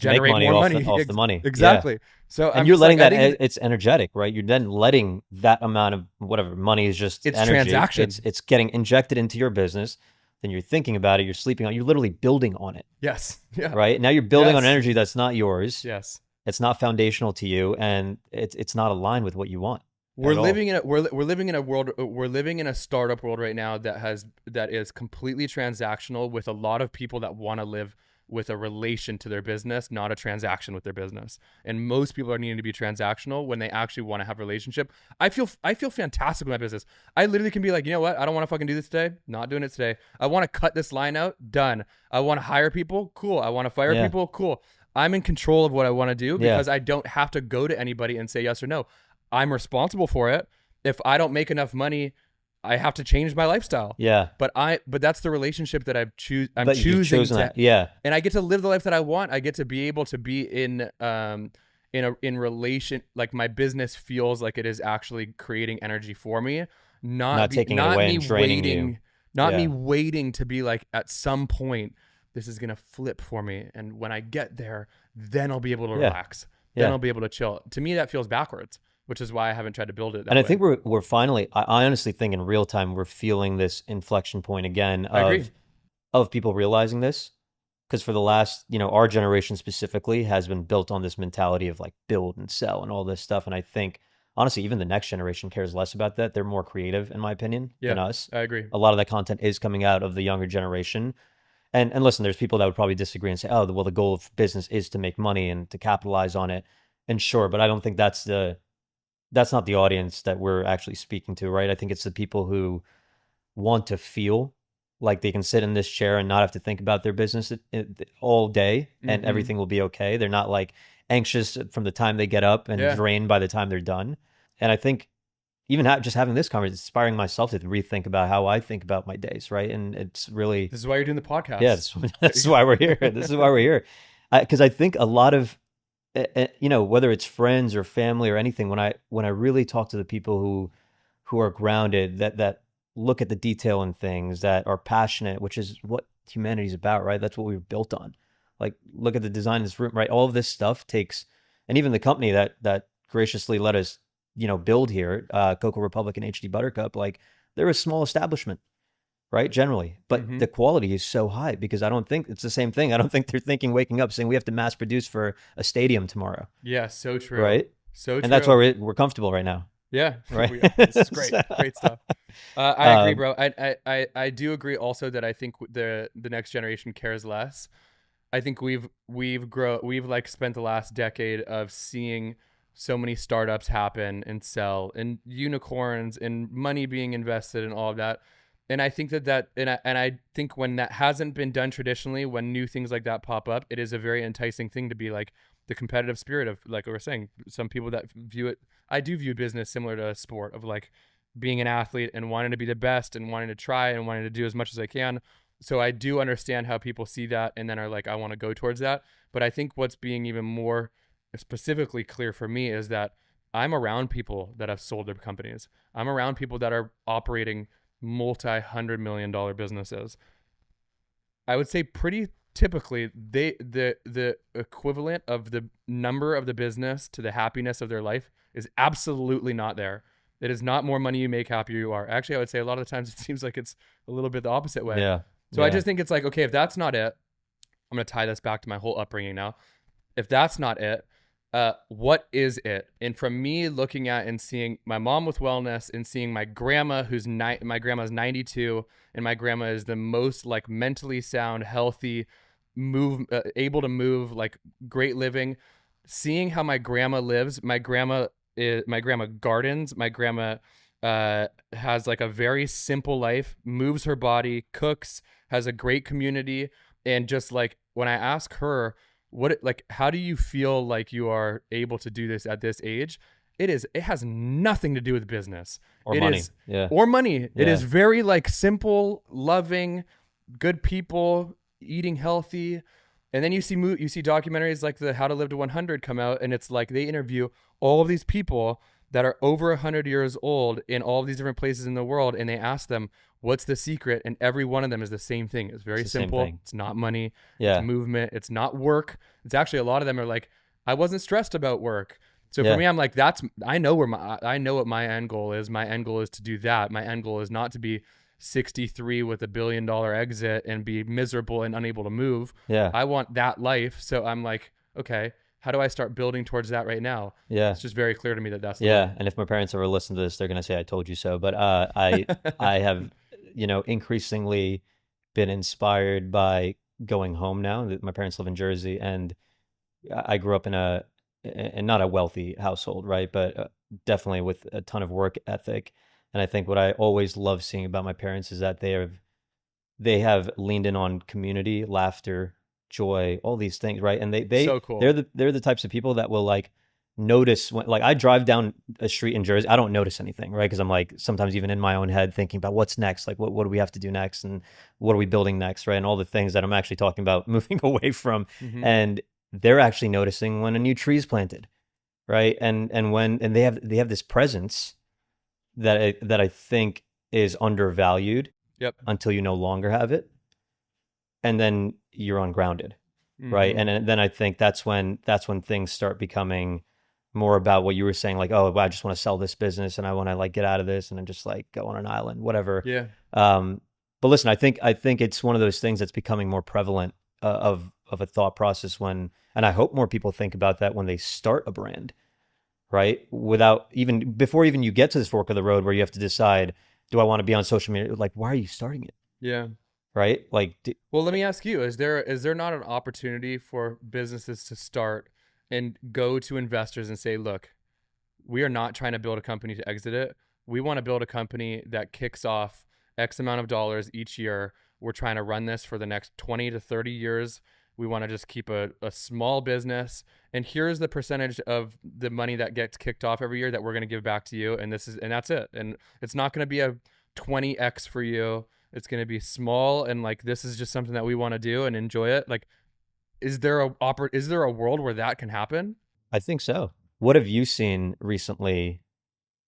generate money more off money. the money. Yeah. Exactly. So And I'm you're just like, letting I that, think it's energetic, right? You're then letting that amount of whatever money is just it's energy. transaction. It's getting injected into your business. Then you're thinking about it. You're sleeping on. You're literally building on it, Yes. Yeah. right? Now you're building on Yes. energy that's not yours. Yes. It's not foundational to you, and it's not aligned with what you want We're at all. living in a we're living in a world, we're living in a startup world right now that is completely transactional, with a lot of people that want to live with a relation to their business, not a transaction with their business. And most people are needing to be transactional when they actually want to have a relationship. I feel fantastic with my business. I literally can be like, you know what? I don't want to fucking do this today. Not doing it today. I want to cut this line out. Done. I want to hire people. Cool. I want to fire Yeah. people. Cool. I'm in control of what I want to do Yeah. because I don't have to go to anybody and say yes or no. I'm responsible for it. If I don't make enough money, I have to change my lifestyle. Yeah. But that's the relationship that I'm But you've choosing chosen to, that. Yeah. and I get to live the life that I want. I get to be able to be in relation, like my business feels like it is actually creating energy for me, Not taking it away and draining you. not Yeah. me waiting to be like, at some point this is going to flip for me, and when I get there, then I'll be able to Yeah. relax. Then Yeah. I'll be able to chill. To me, that feels backwards, which is why I haven't tried to build it that And I way. think we're finally, I honestly think in real time we're feeling this inflection point again I agree. of people realizing this. Because for the last, our generation specifically has been built on this mentality of like build and sell and all this stuff. And I think honestly, even the next generation cares less about that. They're more creative, in my opinion, than Yeah, us. I agree. A lot of that content is coming out of the younger generation. And listen, there's people that would probably disagree and say, oh, well, the goal of business is to make money and to capitalize on it. And sure, but I don't think that's that's not the audience that we're actually speaking to, right? I think it's the people who want to feel like they can sit in this chair and not have to think about their business all day and Mm-hmm. everything will be okay. They're not like anxious from the time they get up and Yeah. drained by the time they're done. And I think even just having this conversation is inspiring myself to rethink about how I think about my days, right? And it's really, This is why you're doing the yeah, podcast. that's why we're here. This is why we're here. Because I think a lot of, whether it's friends or family or anything, when I really talk to the people who are grounded, that look at the detail in things, that are passionate, which is what humanity's about, right? That's what we were built on. Like, look at the design of this room, right? All of this stuff takes, and even the company that graciously let us, build here, Cocoa Republic and HD Buttercup, like they're a small establishment, right? Generally, but Mm-hmm. the quality is so high because I don't think it's the same thing. I don't think they're thinking waking up saying we have to mass produce for a stadium tomorrow, Yeah, so true. right? So And that's why true. we're comfortable right now, Yeah, right? this is great. So, Great stuff. I agree, um, bro. I do agree also that I think the next generation cares less. I think we've like spent the last decade of seeing so many startups happen and sell and unicorns and money being invested and all of that. And I think that, and I think when that hasn't been done traditionally, when new things like that pop up, it is a very enticing thing to be like the competitive spirit of, like we were saying, some people that view it. I do view business similar to a sport of like being an athlete and wanting to be the best and wanting to try and wanting to do as much as I can. So I do understand how people see that and then are like, I want to go towards that. But I think what's being even more specifically clear for me is that I'm around people that have sold their companies. I'm around people that are operating multi-$100 million businesses. I would say pretty typically the equivalent of the number of the business to the happiness of their life is absolutely not there. It is not more money you make, happier you are. Actually, I would say a lot of the times it seems like it's a little bit the opposite way. yeah, So I yeah, just think it's like, okay, if that's not it, I'm going to tie this back to my whole upbringing now. If that's not it, what is it? And from me looking at and seeing my mom with wellness and seeing my grandma, my grandma's 92, and my grandma is the most like mentally sound, healthy, able to move, like great living. Seeing how my grandma lives, my grandma gardens, my grandma has like a very simple life, moves her body, cooks, has a great community, and just like when I ask her like how do you feel like you are able to do this at this age, it has nothing to do with business. or It money, is yeah, or money. It is yeah, very like simple, loving, good people, eating healthy. And then you see documentaries like the How to Live to 100 come out, and it's like they interview all of these people that are over 100 years old in all of these different places in the world, and they ask them what's the secret, and every one of them is the same thing. It's it's very the same simple. thing, It's not money, it's yeah, movement, it's not work. It's actually, a lot of them are like, I wasn't stressed about work. So for yeah, me, I'm like, I know what my end goal is. My end goal is to do that. My end goal is not to be 63 with $1 billion exit and be miserable and unable to move. yeah, I want that life. So I'm like, okay, how do I start building towards that right now? yeah, It's just very clear to me that that's the way. yeah. And if my parents ever listen to this, they're gonna say I told you so. But I have, increasingly been inspired by going home now. My parents live in Jersey, and I grew up in and not a wealthy household, right? But definitely with a ton of work ethic. And I think what I always love seeing about my parents is that they have leaned in on community, laughter, joy, all these things, right? And So they're cool. the types of people that will like notice when, like, I drive down a street in Jersey, I don't notice anything, right? Because I'm like sometimes even in my own head thinking about what's next, like what do we have to do next, and what are we building next, right? And all the things that I'm actually talking about moving away from, Mm-hmm. and they're actually noticing when a new tree is planted, right? And they have this presence that I think is undervalued Yep. until you no longer have it, and then you're ungrounded, right? Mm-hmm. And then I think that's when things start becoming more about what you were saying, like, oh, well, I just want to sell this business and I want to like get out of this and then just like go on an island, whatever. Yeah. Um, but listen, I think it's one of those things that's becoming more prevalent, of a thought process when, and I hope more people think about that when they start a brand, right? Without even before even you get to this fork of the road where you have to decide, do I want to be on social media? Like, why are you starting it, Yeah. right? Like, Well, let me ask you: is there not an opportunity for businesses to start and go to investors and say, "Look, we are not trying to build a company to exit it. We want to build a company that kicks off X amount of dollars each year. We're trying to run this for the next 20 to 30 years. We want to just keep a small business. And here's the percentage of the money that gets kicked off every year that we're going to give back to you. And that's it. And it's not going to be a 20x for you. It's going to be small. And like, this is just something that we want to do and enjoy it. Like, is there a world where that can happen? I think so. What have you seen recently,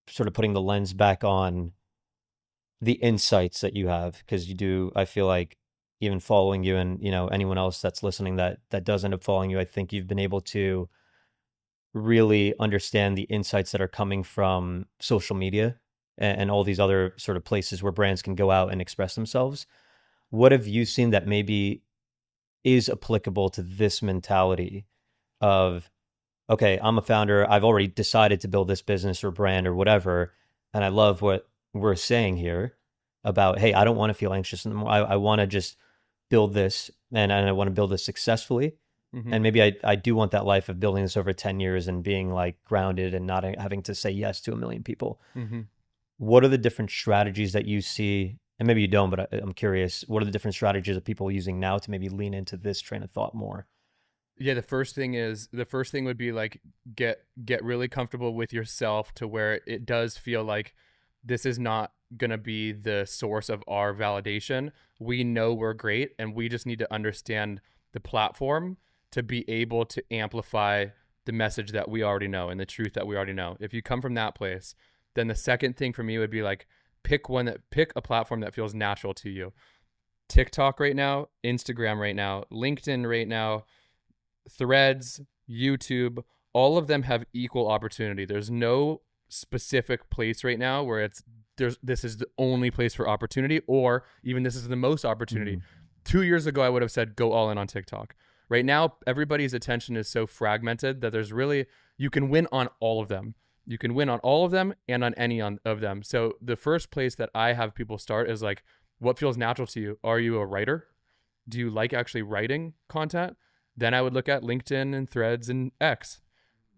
sort of putting the lens back on the insights that you have? Because you do, I feel like, even following you and, anyone else that's listening that does end up following you, I think you've been able to really understand the insights that are coming from social media and all these other sort of places where brands can go out and express themselves. What have you seen that maybe is applicable to this mentality of, okay, I'm a founder, I've already decided to build this business or brand or whatever, and I love what we're saying here about, hey, I don't want to feel anxious anymore. I want to just build this, and I want to build this successfully. Mm-hmm. And maybe I do want that life of building this over 10 years and being like grounded and not having to say yes to a million people. Mm-hmm. What are the different strategies that you see? And maybe you don't, but I'm curious, what are the different strategies that people are using now to maybe lean into this train of thought more? Yeah, the first thing would be like get really comfortable with yourself to where it does feel like this is not going to be the source of our validation. We know we're great and we just need to understand the platform to be able to amplify the message that we already know and the truth that we already know. If you come from that place, then the second thing for me would be like pick a platform that feels natural to you. TikTok right now, Instagram right now, LinkedIn right now, Threads, YouTube, all of them have equal opportunity. There's no specific place right now where this is the only place for opportunity, or even this is the most opportunity. Mm. 2 years ago, I would have said go all in on TikTok. Right now, everybody's attention is so fragmented that you can win on all of them. You can win on all of them and on any of them. So the first place that I have people start is like, what feels natural to you? Are you a writer? Do you like actually writing content? Then I would look at LinkedIn and Threads and X.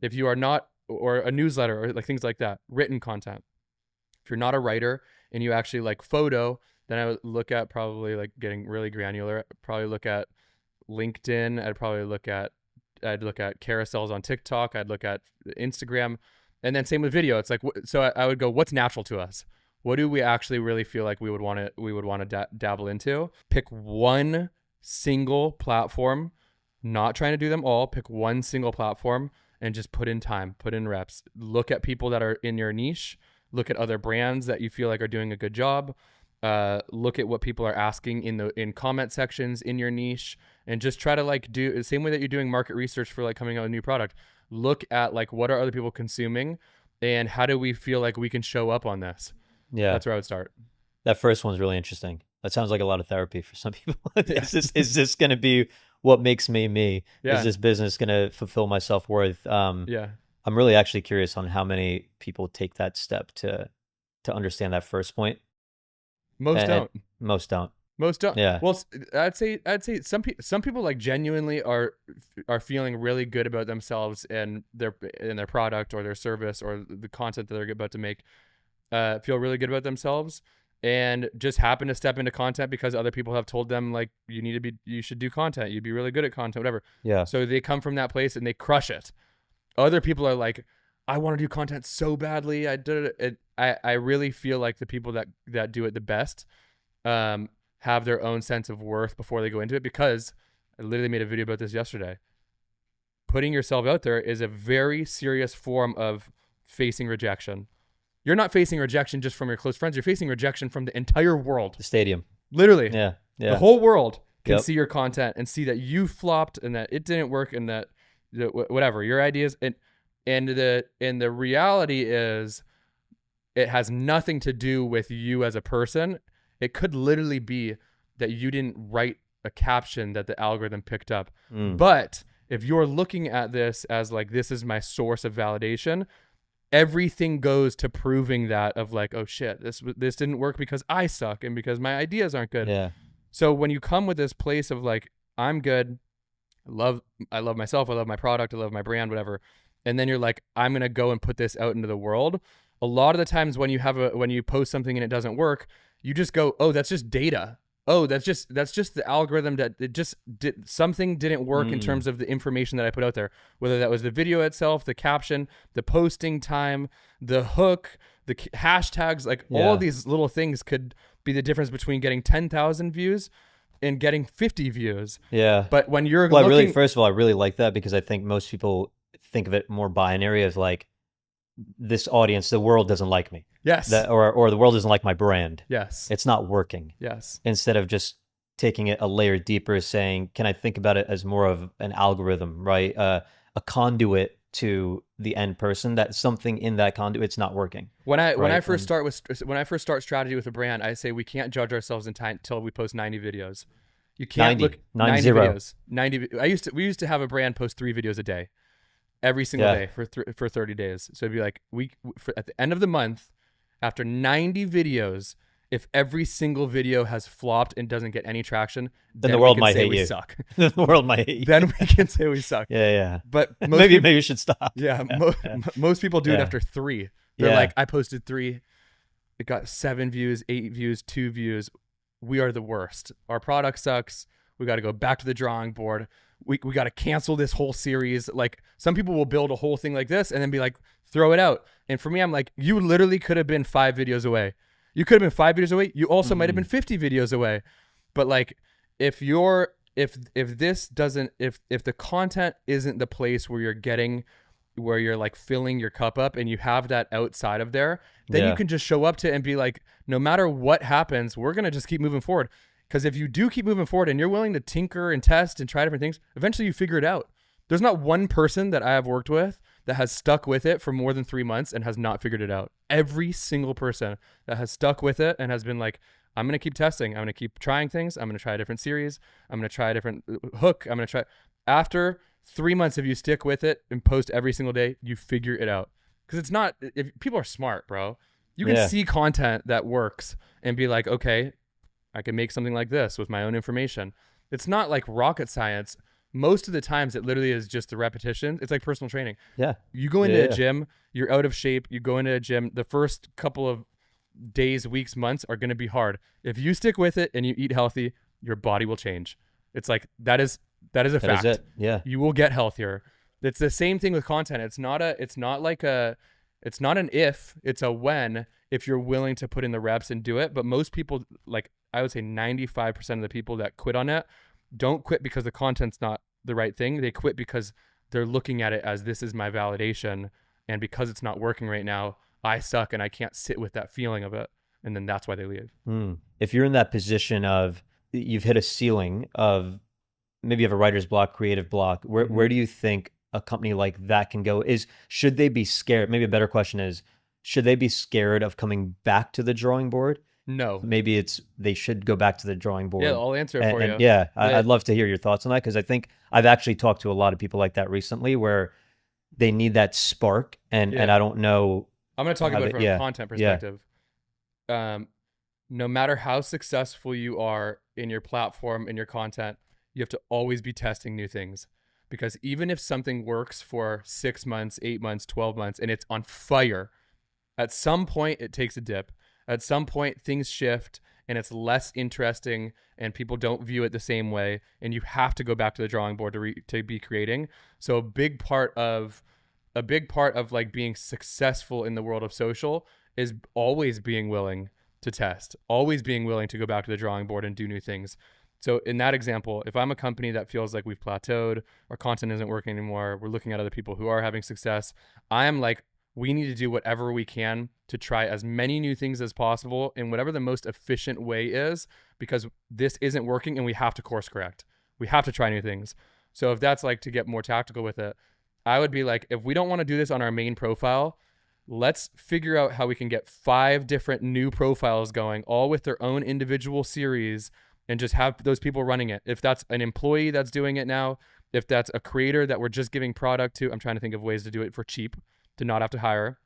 If you are not, or a newsletter or like things like that, written content. If you're not a writer and you actually like photo, then I would look at probably like getting really granular. Probably look at LinkedIn. I'd look at carousels on TikTok. I'd look at Instagram, and then same with video. It's like, so I would go, what's natural to us? What do we actually really feel like we would want to dabble into? Pick one single platform. Not trying to do them all. Pick one single platform and just put in time, put in reps. Look at people that are in your niche. Look at other brands that you feel like are doing a good job. Look at what people are asking in comment sections in your niche, and just try to like do the same way that you're doing market research for like coming out with a new product. Look at like what are other people consuming, and how do we feel like we can show up on this? Yeah, that's where I would start. that first one's really interesting. That sounds like a lot of therapy for some people. Yeah. Is this going to be what makes me me? Yeah. Is this business going to fulfill my self-worth? Yeah. I'm really actually curious on how many people take that step to understand that first point. Most don't. Most don't. Most don't. Yeah. Well, I'd say some people like genuinely are feeling really good about themselves and their product or their service or the content that they're about to make. Feel really good about themselves and just happen to step into content because other people have told them like you should do content. You'd be really good at content, whatever. Yeah. So they come from that place and they crush it. Other people are like, I want to do content so badly. I did it. I really feel like the people that do it the best have their own sense of worth before they go into it, because I literally made a video about this yesterday. Putting yourself out there is a very serious form of facing rejection. You're not facing rejection just from your close friends. You're facing rejection from the entire world. The stadium. Literally. Yeah. The whole world can Yep. see your content and see that you flopped and that it didn't work and that whatever your ideas and the reality is it has nothing to do with you as a person. It could literally be that you didn't write a caption that the algorithm picked up. But if you're looking at this as like, this is my source of validation, everything goes to proving that of like, oh shit, this didn't work because I suck and because my ideas aren't good. Yeah. So when you come with this place of like, I'm good, I love myself, I love my product, I love my brand, whatever, and then you're like, I'm going to go and put this out into the world. A lot of the times when you post something and it doesn't work, you just go, oh, that's just data. Oh, that's just the algorithm that it just did something didn't work in Mm. terms of the information that I put out there. Whether that was the video itself, the caption, the posting time, the hook, the hashtags, like all of Yeah. these little things could be the difference between getting 10,000 views and getting 50 views. Yeah. But when you're Well, I really, looking, first of all, I really like that because I think most people think of it more binary as like this audience, the world doesn't like me, yes, that or the world doesn't like my brand. yes, It's not working. yes. Instead of just taking it a layer deeper, saying, can I think about it as more of an algorithm, right? A conduit to the end person. That something in that conduit's not working, When I right? first start strategy with a brand, I say we can't judge ourselves in time until we post 90 videos. You can't look 90 90. videos. 90. We used to have a brand post 3 videos a day, every single Yeah. day for 30 days. So it'd be like at the end of the month, after 90 videos, if every single video has flopped and doesn't get any traction, Then the then we world can might say hate we you. suck. The world might hate you. Then we can say we suck. Yeah, yeah. But most Maybe people, maybe you should stop. yeah, Yeah, yeah. most people do it Yeah. after 3. They're Yeah. like, I posted 3, it got 7 views, 8 views, 2 views. We are the worst. Our product sucks. We got to go back to the drawing board. We got to cancel this whole series. Like, some people will build a whole thing like this and then be like, throw it out. And for me, I'm like, you literally could have been 5 videos away. You could have been 5 videos away. You also might have been 50 videos away. But like, if you're if this doesn't if the content isn't the place where you're like filling your cup up and you have that outside of there, then you Yeah. can just show up to it and be like, no matter what happens, we're going to just keep moving forward. Because if you do keep moving forward and you're willing to tinker and test and try different things, eventually you figure it out. There's not one person that I have worked with that has stuck with it for more than 3 months and has not figured it out. Every single person that has stuck with it and has been like, I'm going to keep testing. I'm going to keep trying things. I'm going to try a different series. I'm going to try a different hook. I'm going to try. After 3 months, if you stick with it and post every single day, you figure it out. Because it's not, if people are smart, bro, you can Yeah. see content that works and be like, okay, I can make something like this with my own information. It's not like rocket science. Most of the times, it literally is just the repetition. It's like personal training. Yeah. You go into Yeah, a yeah. gym, you're out of shape. You go into a gym, the first couple of days, weeks, months are going to be hard. If you stick with it and you eat healthy, your body will change. It's like that is a That is fact. it. Yeah. You will get healthier. It's the same thing with content. It's not an if, it's a when, if you're willing to put in the reps and do it. But most people, like I would say 95% of the people that quit on it don't quit because the content's not the right thing. They quit because they're looking at it as, this is my validation, and because it's not working right now, I suck and I can't sit with that feeling of it. And then that's why they leave. If you're in that position of you've hit a ceiling of maybe you have a writer's block, creative block, where do you think a company like that can go? Should they be scared? Maybe a better question is, should they be scared of coming back to the drawing board? No. Maybe they should go back to the drawing board. Yeah, I'll answer it for you. Yeah, I'd love to hear your thoughts on that, because I think I've actually talked to a lot of people like that recently where they need that spark, and I don't know. I'm going to talk about it from a content perspective. No matter how successful you are in your platform, in your content, you have to always be testing new things. Because even if something works for 6 months, 8 months, 12 months, and it's on fire, at some point it takes a dip. At some point things shift and it's less interesting and people don't view it the same way. And you have to go back to the drawing board to be creating. So a big part of like being successful in the world of social is always being willing to test, always being willing to go back to the drawing board and do new things. So in that example, if I'm a company that feels like we've plateaued, our content isn't working anymore, we're looking at other people who are having success, I am like, we need to do whatever we can to try as many new things as possible in whatever the most efficient way is, because this isn't working and we have to course correct. We have to try new things. So if that's like, to get more tactical with it, I would be like, if we don't want to do this on our main profile, let's figure out how we can get 5 different new profiles going, all with their own individual series, and just have those people running it. If that's an employee that's doing it now, if that's a creator that we're just giving product to, I'm trying to think of ways to do it for cheap, to not have to hire.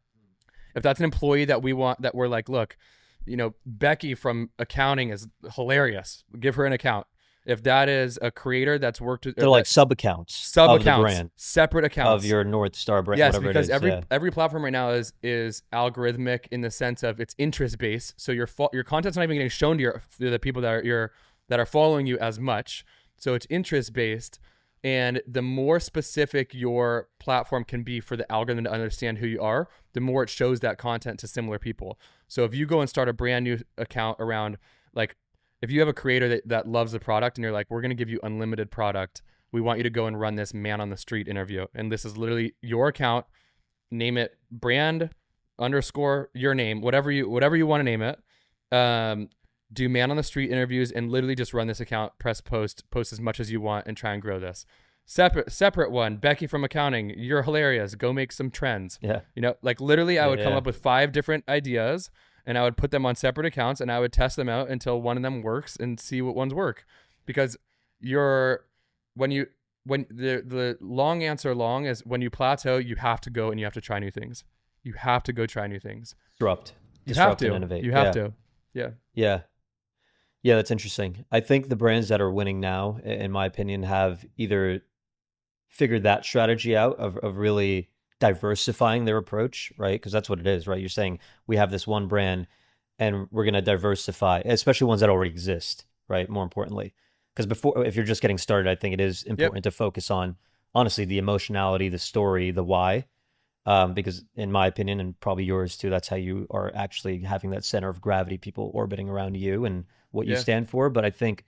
If that's an employee that we want, that we're like, look, Becky from accounting is hilarious, give her an account. If that is a creator that's worked with They're like that sub accounts sub of the accounts, brand, separate of accounts. your North Star brand, Yes, whatever it because is. Yeah. every platform right now is algorithmic in the sense of it's interest based. So your content's not even getting shown to the people that are following you as much. So it's interest based, and the more specific your platform can be for the algorithm to understand who you are, the more it shows that content to similar people. So if you go and start a brand new account around, like, if you have a creator that loves the product and you're like, we're going to give you unlimited product, we want you to go and run this man on the street interview, and this is literally your account, name it brand underscore your name, whatever you want to name it. Do man on the street interviews and literally just run this account, press post as much as you want, and try and grow this. Separate one, Becky from accounting, you're hilarious, go make some trends. Yeah. You know, like literally I would come Yeah. up with 5 different ideas, and I would put them on separate accounts, and I would test them out until one of them works and see what ones work. Because when the long answer long is, when you plateau, you have to go and you have to try new things. You have to go try new things. Disrupt and innovate. You have Yeah. to. Yeah. Yeah. Yeah, that's interesting. I think the brands that are winning now, in my opinion, have either figured that strategy out of really diversifying their approach, right? Because that's what it is, right? You're saying we have this one brand and we're going to diversify, especially ones that already exist, right? More importantly, because before, if you're just getting started, I think it is Yep. important to focus on, honestly, the emotionality, the story, the why. Because in my opinion, and probably yours too, that's how you are actually having that center of gravity, people orbiting around you and what you Yeah. stand for. But I think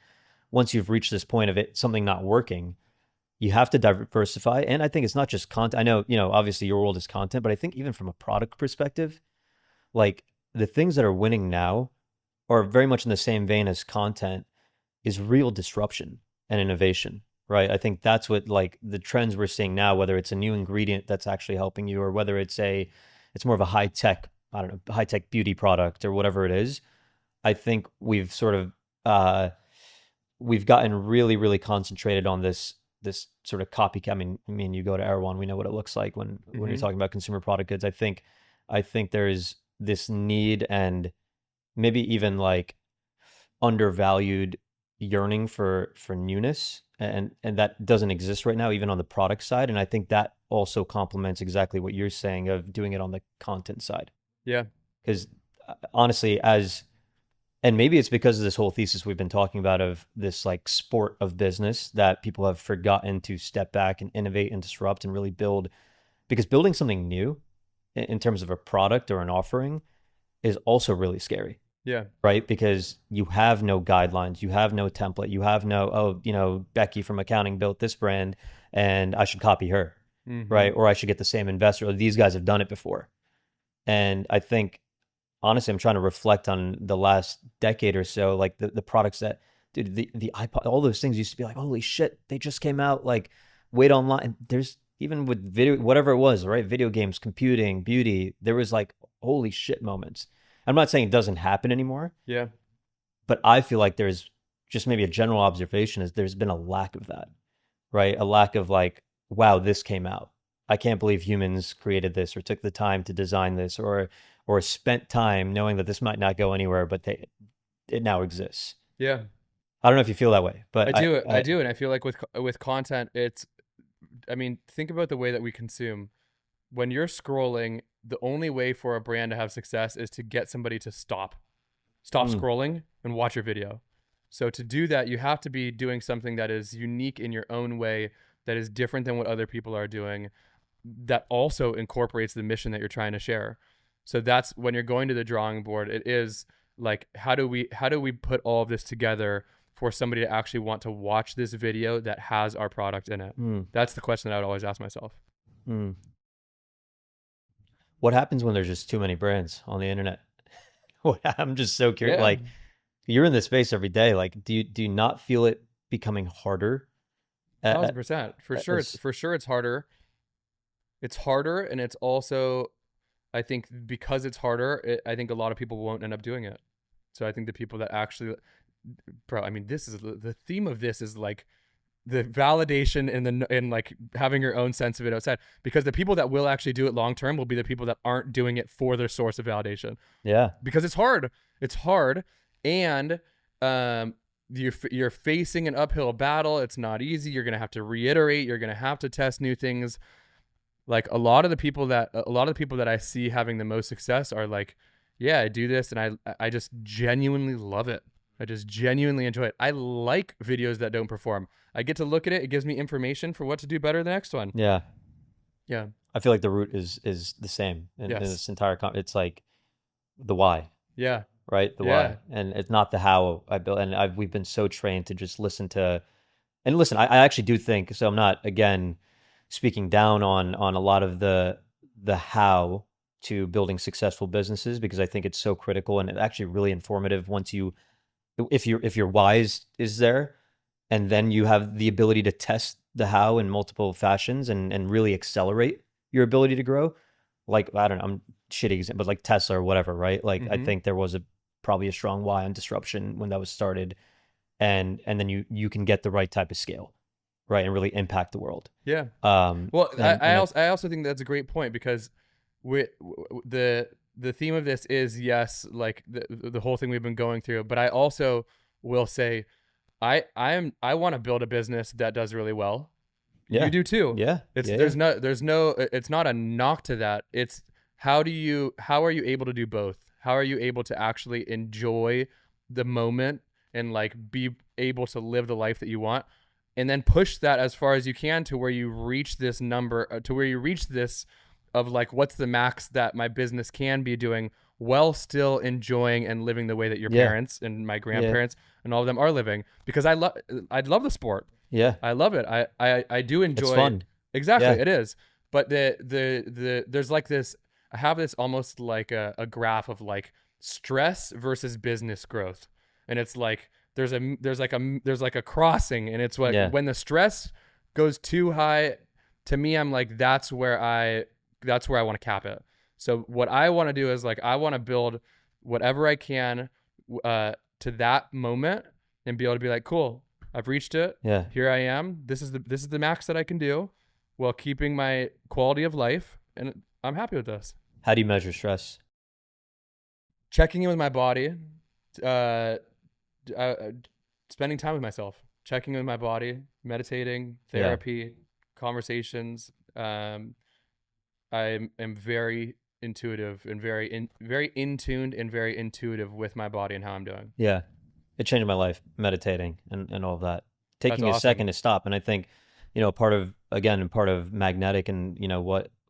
once you've reached this point of it, something not working, you have to diversify. And I think it's not just content. I know, obviously your world is content, but I think even from a product perspective, like the things that are winning now are very much in the same vein as content, is real disruption and innovation, right? I think that's what, like, the trends we're seeing now, whether it's a new ingredient that's actually helping you, or whether it's more of a high tech, I don't know, high tech beauty product or whatever it is. I think we've sort of we've gotten really, really concentrated on this sort of copycat. I mean, you go to Erewhon, we know what it looks like when you're Mm-hmm. talking about consumer product goods. I think there is this need, and maybe even like undervalued yearning for newness, and that doesn't exist right now, even on the product side. And I think that also complements exactly what you're saying of doing it on the content side. Yeah. Because honestly, and maybe it's because of this whole thesis we've been talking about of this like sport of business, that people have forgotten to step back and innovate and disrupt and really build, because building something new in terms of a product or an offering is also really scary, Yeah. right? Because you have no guidelines, you have no template, you have no, Becky from accounting built this brand and I should copy her, Mm-hmm. right? Or I should get the same investor, or these guys have done it before. And I think, honestly, I'm trying to reflect on the last decade or so, like the products that, dude, the iPod, all those things used to be like, holy shit, they just came out, like, wait online. There's even with video, whatever it was, right? Video games, computing, beauty, there was like, holy shit moments. I'm not saying it doesn't happen anymore, Yeah. but I feel like there's just maybe a general observation is there's been a lack of that, right? A lack of like, wow, this came out. I can't believe humans created this or took the time to design this, or spent time knowing that this might not go anywhere, but it now exists. Yeah. I don't know if you feel that way, but I do. I I do. And I feel like with content, I mean, think about the way that we consume. When you're scrolling, the only way for a brand to have success is to get somebody to stop mm, scrolling and watch your video. So to do that, you have to be doing something that is unique in your own way, that is different than what other people are doing, that also incorporates the mission that you're trying to share. So that's when you're going to the drawing board. It is like, how do we put all of this together for somebody to actually want to watch this video that has our product in it? mm, That's the question that I would always ask myself. mm. What happens when there's just too many brands on the internet? I'm just so curious. Yeah, Like, you're in this space every day. Like, do you not feel it becoming harder? Uh, 1,000%. as For sure it's harder. It's harder, and it's also, I think, because it's harder, I think a lot of people won't end up doing it. So I think the people that actually, bro, I mean, this is the theme of this is like the validation and like having your own sense of it outside, because the people that will actually do it long term will be the people that aren't doing it for their source of validation, Yeah. because it's hard. And you're facing an uphill battle. It's not easy. You're going to have to reiterate. You're going to have to test new things. Like a lot of the people that I see having the most success are like, yeah, I do this and I just genuinely love it. I just genuinely enjoy it. I like videos that don't perform. I get to look at it. It gives me information for what to do better the next one. Yeah. Yeah. I feel like the root is the same in Yes. this entire it's like the why, Yeah. right? The Yeah. why. And it's not the how I built. And we've been so trained to just listen to, and listen, I actually do think, so I'm not, again, speaking down on a lot of the how to building successful businesses, because I think it's so critical and actually really informative once you, if your whys is there, and then you have the ability to test the how in multiple fashions and really accelerate your ability to grow. Like, I don't know, I'm shitty example, but like Tesla or whatever, right? Like, I Mm-hmm. think there was probably a strong why on disruption when that was started, and then you can get the right type of scale, right, and really impact the world. Yeah. Well, And it, I also think that's a great point because the theme of this is, yes, like the whole thing we've been going through, but I also will say I want to build a business that does really well. You yeah, do too. yeah, It's yeah, yeah, there's no it's not a knock to that. It's how are you able to do both? How are you able to actually enjoy the moment and like be able to live the life that you want, and then push that as far as you can to where you reach this number, to where you reach this of like, what's the max that my business can be doing while still enjoying and living the way that your yeah, parents and my yeah. grandparents and all of them are living, because I love the sport. Yeah. I love it. I do It's enjoy. fun. Exactly, Yeah, it is. But the there's like this. I have this almost like a graph of like stress versus business growth, and it's like there's like a crossing, and it's like yeah, when the stress goes too high, to me, I'm like, that's where I want to cap it. So what I want to do is like, I want to build whatever I can to that moment and be able to be like, cool, I've reached it. yeah. Here I am. This is the max that I can do while keeping my quality of life, and I'm happy with this. How do you measure stress? Checking in with my body, uh, uh, spending time with myself, checking in with my body, meditating, Yeah, therapy, conversations. I am very intuitive and very in tuned and very intuitive with my body and how I'm doing. yeah. It changed my life, meditating and all of that. That's Taking a awesome. second to stop. And I think, part of, again, part of magnetic and,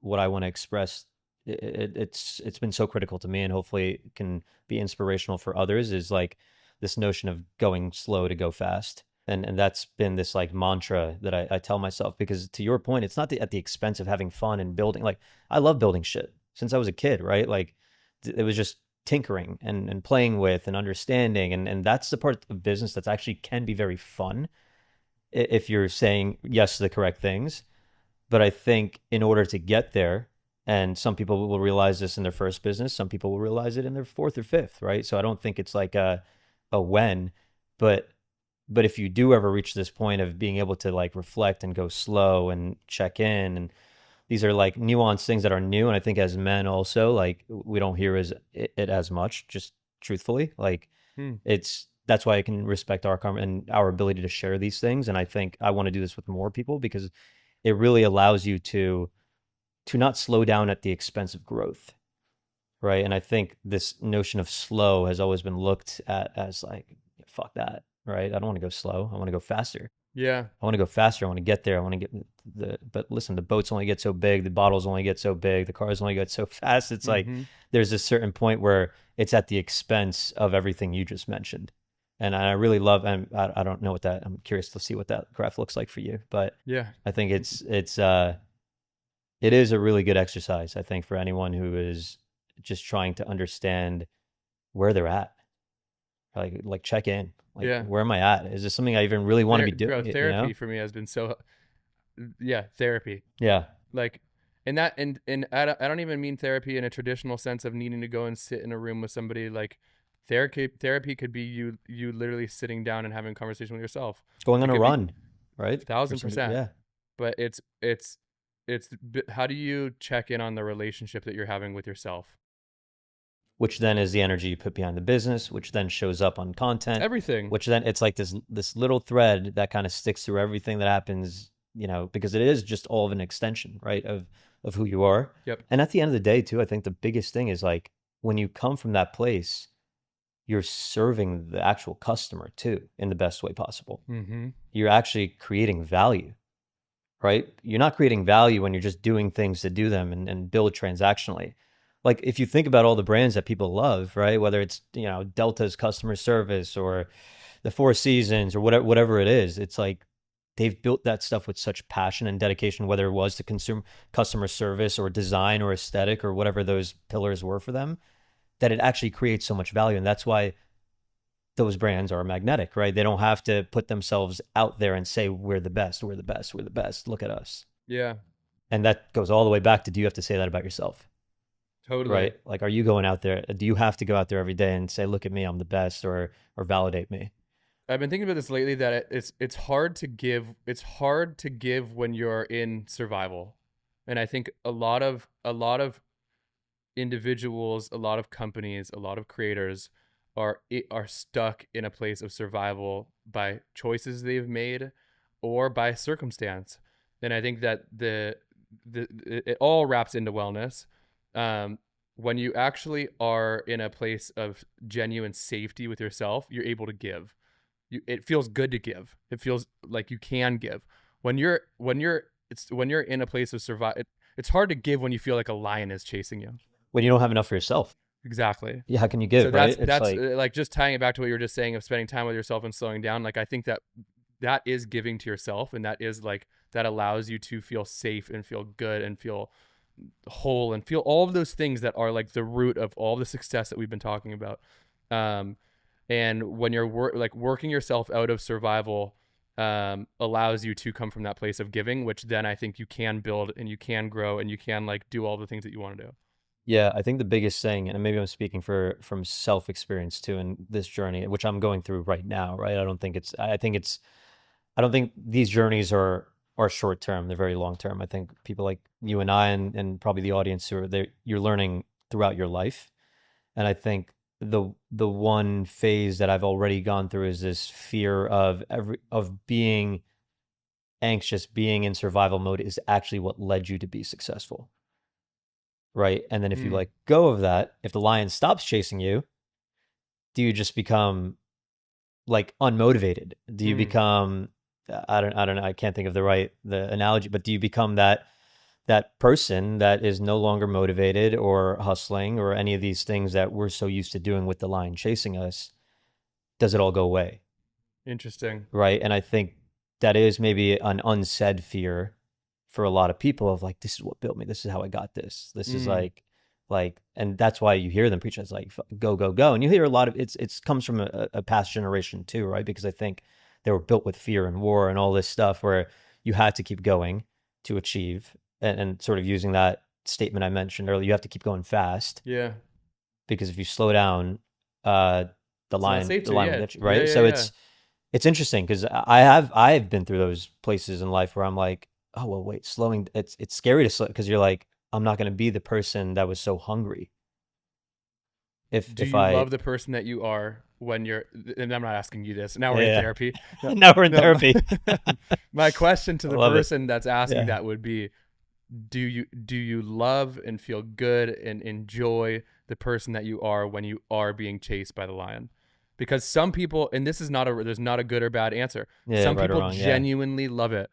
what I want to express, it's been so critical to me, and hopefully it can be inspirational for others, is like this notion of going slow to go fast. And that's been this like mantra that I tell myself, because to your point, it's not at the expense of having fun and building. Like, I love building shit since I was a kid, right? Like, it was just tinkering and playing with and understanding, and that's the part of business that's actually can be very fun if you're saying yes to the correct things. But I think in order to get there, and some people will realize this in their first business, some people will realize it in their fourth or fifth, right? So I don't think it's like a when, but if you do ever reach this point of being able to like reflect and go slow and check in, and these are like nuanced things that are new, and I think as men also, like, we don't hear it as much, just truthfully. Like, Hmm. that's why I can respect our and our ability to share these things, and I think I want to do this with more people, because it really allows you to not slow down at the expense of growth, right? And I think this notion of slow has always been looked at as like, fuck that, right? I don't want to go slow, I want to go faster. Yeah. I want to go faster. I want to get there. I want to get but listen, the boats only get so big, the bottles only get so big, the cars only get so fast. It's like Mm-hmm. there's a certain point where it's at the expense of everything you just mentioned. And I really love, and I don't know what that, I'm curious to see what that graph looks like for you, but Yeah. I think it is a really good exercise, I think, for anyone who is just trying to understand where they're at. Like check in. Like, Yeah. where am I at? Is this something I even really want to be Bro, doing, therapy for me has been so, yeah, therapy. Yeah. Like, and that, and I don't even mean therapy in a traditional sense of needing to go and sit in a room with somebody. Like, therapy could be you literally sitting down and having a conversation with yourself. Going on It a could be run, right? For thousand somebody, percent. yeah. But it's how do you check in on the relationship that you're having with yourself? which then is the energy you put behind the business, which then shows up on content, Everything. which then it's like this little thread that kind of sticks through everything that happens, because it is just all of an extension, right, of who you are. Yep. And at the end of the day, too, I think the biggest thing is like when you come from that place, you're serving the actual customer too in the best way possible. Mm-hmm. You're actually creating value, right? You're not creating value when you're just doing things to do them and build transactionally. Like if you think about all the brands that people love, right? Whether it's, Delta's customer service or the Four Seasons or whatever it is, it's like they've built that stuff with such passion and dedication, whether it was to consume customer service or design or aesthetic or whatever those pillars were for them, that it actually creates so much value. And that's why those brands are magnetic, right? They don't have to put themselves out there and say, we're the best, we're the best, we're the best. Look at us. Yeah. And that goes all the way back to, do you have to say that about yourself? Totally. Right? Like, are you going out there? Do you have to go out there every day and say, look at me, I'm the best, or validate me? I've been thinking about this lately, that it's hard to give. It's hard to give when you're in survival. And I think a lot of individuals, a lot of companies, a lot of creators are stuck in a place of survival by choices they've made or by circumstance. And I think that it all wraps into wellness. When you actually are in a place of genuine safety with yourself, you're able to give. It feels good to give. It feels like you can give. When you're in a place of survival, it's hard to give when you feel like a lion is chasing you. When you don't have enough for yourself. Exactly. Yeah, how can you give, So right? that's like just tying it back to what you were just saying of spending time with yourself and slowing down. Like I think that is giving to yourself, and that is like that allows you to feel safe and feel good and feel whole and feel all of those things that are like the root of all the success that we've been talking about. And when you're working yourself out of survival, allows you to come from that place of giving, which then I think you can build and you can grow and you can like do all the things that you want to do. Yeah, I think the biggest thing, and maybe I'm speaking from self-experience too in this journey, which I'm going through right now, right? I don't think these journeys are short term, they're very long term. I think people like you and I and probably the audience who are there, you're learning throughout your life. And I think the one phase that I've already gone through is this fear of being anxious, being in survival mode is actually what led you to be successful. Right. And then if you let go of that, if the lion stops chasing you, do you just become like unmotivated? Do you become, I don't know, I can't think of the analogy, but do you become that person that is no longer motivated or hustling or any of these things that we're so used to doing with the lion chasing us? Does it all go away? Interesting. Right. And I think that is maybe an unsaid fear for a lot of people of like, this is what built me. This is how I got this. This is like, and that's why you hear them preach. It's like, go, go, go. And you hear a lot of it's comes from a past generation too, right? Because I think they were built with fear and war and all this stuff where you had to keep going to achieve and sort of using that statement I mentioned earlier, you have to keep going fast. Yeah. Because if you slow down, the lion will get you, right? Yeah, so it's interesting because I've been through those places in life where I'm like, oh, well, wait, it's scary to slow because you're like, I'm not going to be the person that was so hungry. Do you love the person that you are when you're, and I'm not asking you this, now we're in therapy. Now we're in therapy. My question to the person that's asking that would be, do you love and feel good and enjoy the person that you are when you are being chased by the lion? Because some people, and this is there's not a good or bad answer. Some people genuinely love it.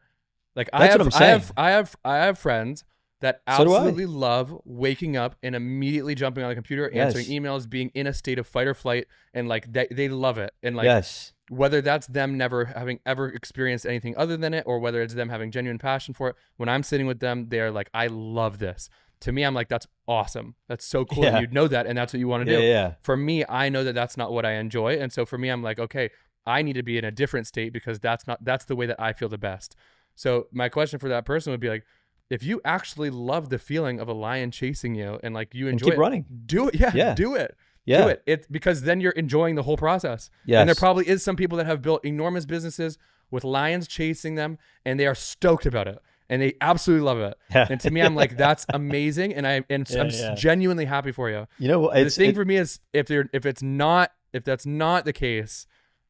Like I have friends that absolutely love waking up and immediately jumping on the computer, answering emails, being in a state of fight or flight, and like they love it. And like whether that's them never having ever experienced anything other than it, or whether it's them having genuine passion for it, when I'm sitting with them, they're like, I love this. To me, I'm like, that's awesome. That's so cool. You'd know that, and that's what you want to do. Yeah. For me, I know that that's not what I enjoy. And so for me, I'm like, okay, I need to be in a different state because that's the way that I feel the best. So my question for that person would be like, if you actually love the feeling of a lion chasing you and like you enjoy keep running, do it. Yeah. Do it. Yeah. Do it. It's because then you're enjoying the whole process. Yes. And there probably is some people that have built enormous businesses with lions chasing them and they are stoked about it. and they absolutely love it. Yeah. And to me, I'm like, that's amazing, and I'm Yeah, yeah. genuinely happy for you. You know, The thing for me is if that's not the case,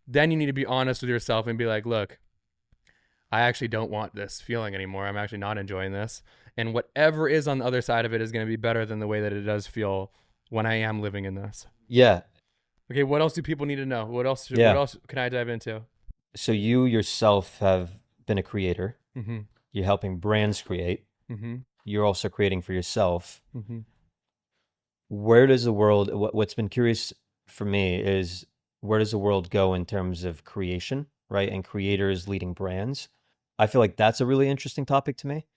then you need to be honest with yourself and be like, look, I actually don't want this feeling anymore. I'm actually not enjoying this. And whatever is on the other side of it is going to be better than the way that it does feel when I am living in this. yeah, Okay, what else do people need to know? What yeah. else can I dive into? So you yourself have been a creator. Mhm. You're helping brands create. Mhm. You're also creating for yourself. Mhm. Where does the world, what's been curious for me is where does the world go in terms of creation, right? And creators leading brands. I feel like that's a really interesting topic to me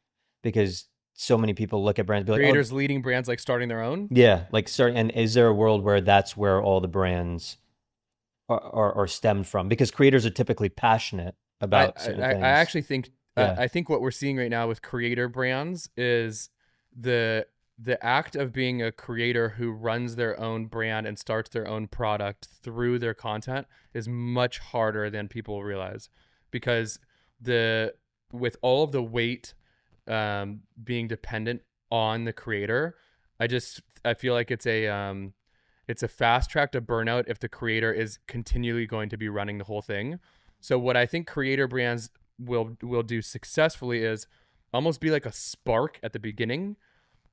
because so many people look at brands and be like, oh, Creators leading brands like starting their own? yeah, like starting, and is there a world where that's where all the brands are stemmed from? Because creators are typically passionate about certain I things. actually think Yeah. I think what we're seeing right now with creator brands is the the act of being a creator who runs their own brand and starts their own product through their content is much harder than people realize, because the with all of the weight being dependent on the creator, I feel like it's a fast track to burnout if the creator is continually going to be running the whole thing. So what I think creator brands will do successfully is almost be like a spark at the beginning,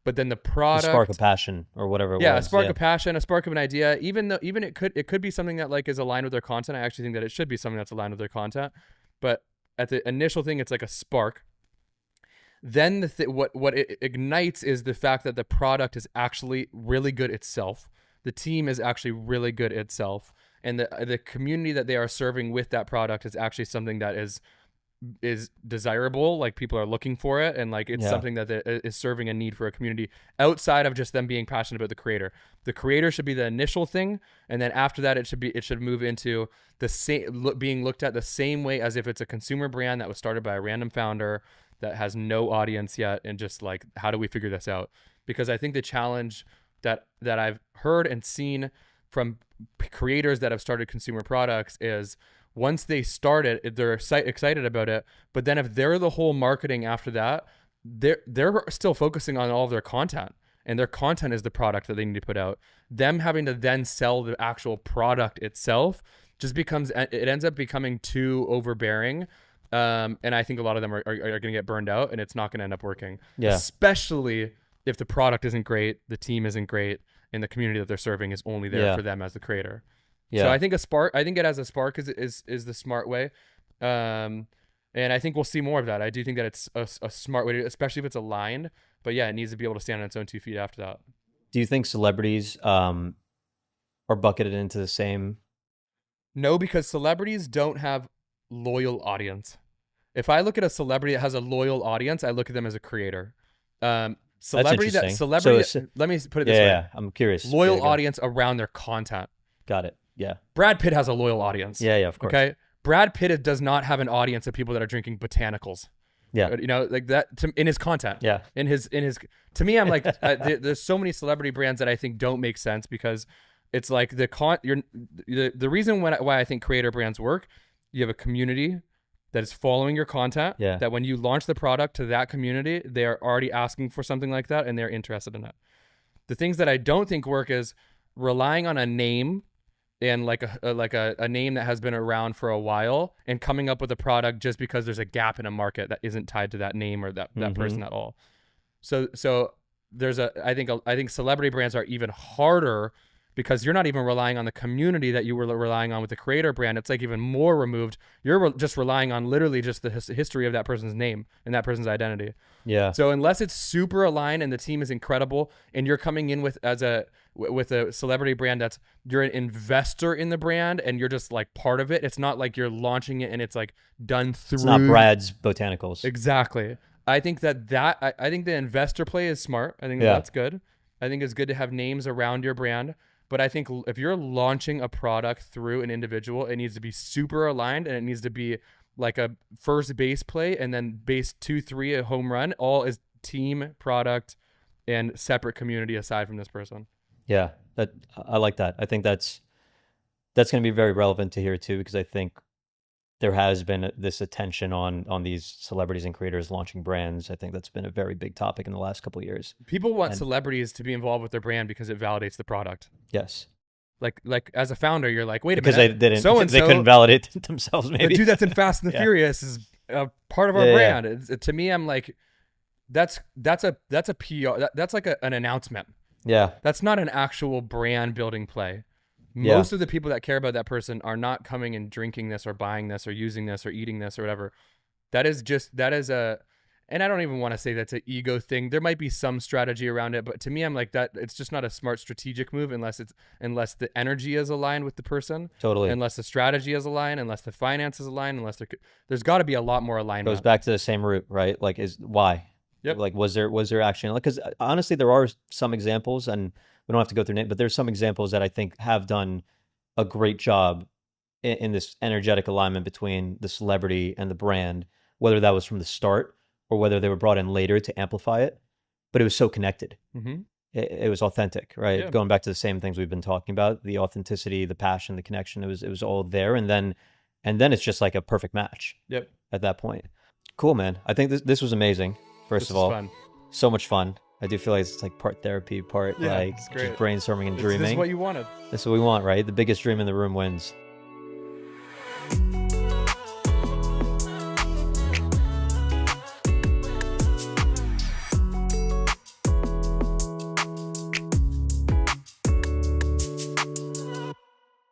but then the The spark of product, passion or whatever it yeah, a was. spark Yeah. of passion, a spark of an idea, even it could be something that like is aligned with their content. I actually think that it should be something that's aligned with their content. But at the initial thing, it's like a spark. Then what it ignites is the fact that the product is actually really good itself. The team is actually really good itself, and the community that they are serving with that product is actually something that is desirable. Like people are looking for it, and like it's Yeah. something that is serving a need for a community outside of just them being passionate about the creator. The creator should be the initial thing, and then after that, it should move into the same being looked at the same way as if it's a consumer brand that was started by a random founder that has no audience yet, and just like, how do we figure this out? Because I think the challenge that I've heard and seen from creators that have started consumer products is once they start it, they're excited about it, but then if they're the whole marketing after that, they're still focusing on all of their content, and their content is the product that they need to put out. Them having to then sell the actual product itself just becomes, it ends up becoming too overbearing. And I think a lot of them are going to get burned out, and it's not going to end up working, Yeah. especially if the product isn't great, the team isn't great, and the community that they're serving is only there Yeah. for them as the creator. So Yeah. I think it as a spark is the smart way. Um, and I think we'll see more of that. I do think that it's a smart way to, especially if it's aligned. But yeah, it needs to be able to stand on its own 2 feet after that. Do you think celebrities are bucketed into the same? No, because celebrities don't have loyal audience. If I look at a celebrity that has a loyal audience, I look at them as a creator. That's interesting. So Let me put it yeah, this way: yeah, I'm curious. Yeah, loyal go. audience around their content. Got it. Yeah. Brad Pitt has a loyal audience. Yeah, yeah, of course. Okay, Brad Pitt does not have an audience of people that are drinking botanicals. Yeah. You know, like that in his content. Yeah. In his. To me, I'm like, there's so many celebrity brands that I think don't make sense, because it's like the reason why I think creator brands work. You have a community that is following your content. Yeah. That when you launch the product to that community, they are already asking for something like that, and they're interested in it. The things that I don't think work is relying on a name, and like a name that has been around for a while, and coming up with a product just because there's a gap in a market that isn't tied to that name or that person at all. So there's I think celebrity brands are even harder, because you're not even relying on the community that you were relying on with the creator brand. It's like even more removed. You're just relying on literally just the history of that person's name and that person's identity. Yeah. So unless it's super aligned and the team is incredible, and you're coming in with a celebrity brand that's, you're an investor in the brand and you're just like part of it. It's not like you're launching it and it's like done through. It's not Brad's Botanicals. Exactly. I think I think the investor play is smart. I think that's good. I think it's good to have names around your brand. But I think if you're launching a product through an individual, it needs to be super aligned, and it needs to be like a first base play, and then base 2, 3, a home run. All is team, product, and separate community aside from this person. Yeah. I like that. I think that's going to be very relevant to here too, because I think there has been this attention on these celebrities and creators launching brands. I think that's been a very big topic in the last couple of years. People want And celebrities to be involved with their brand because it validates the product. yes, Like as a founder, you're like, wait a because minute, so and they couldn't so, validate themselves. the Maybe dude that's in Fast and the yeah, Furious is a part of our yeah, yeah, brand. To me, I'm like, that's a PR. That's like an announcement. yeah, That's not an actual brand building play. yeah, Most of the people that care about that person are not coming and drinking this or buying this or using this or eating this or whatever. That is a, and I don't even want to say that's an ego thing. There might be some strategy around it, but to me, I'm like that. It's just not a smart strategic move unless the energy is aligned with the person, totally. unless the strategy is aligned, unless the finance is aligned, unless there's got to be a lot more alignment. Goes back to the same root, right? Like, is why? Yep. Like, was there action? Like, because honestly, there are some examples, and we don't have to go through name, but there's some examples that I think have done a great job in this energetic alignment between the celebrity and the brand, whether that was from the start or whether they were brought in later to amplify it. But it was so connected. Mm-hmm. It was authentic, right? Yeah. Going back to the same things we've been talking about, the authenticity, the passion, the connection. It was all there, and then it's just like a perfect match. Yep. At that point. Cool, man. I think this was amazing. First of all, fun. So much fun. I do feel like it's like part therapy, part like just brainstorming and dreaming. This is what you wanted. This is what we want, right? The biggest dream in the room wins.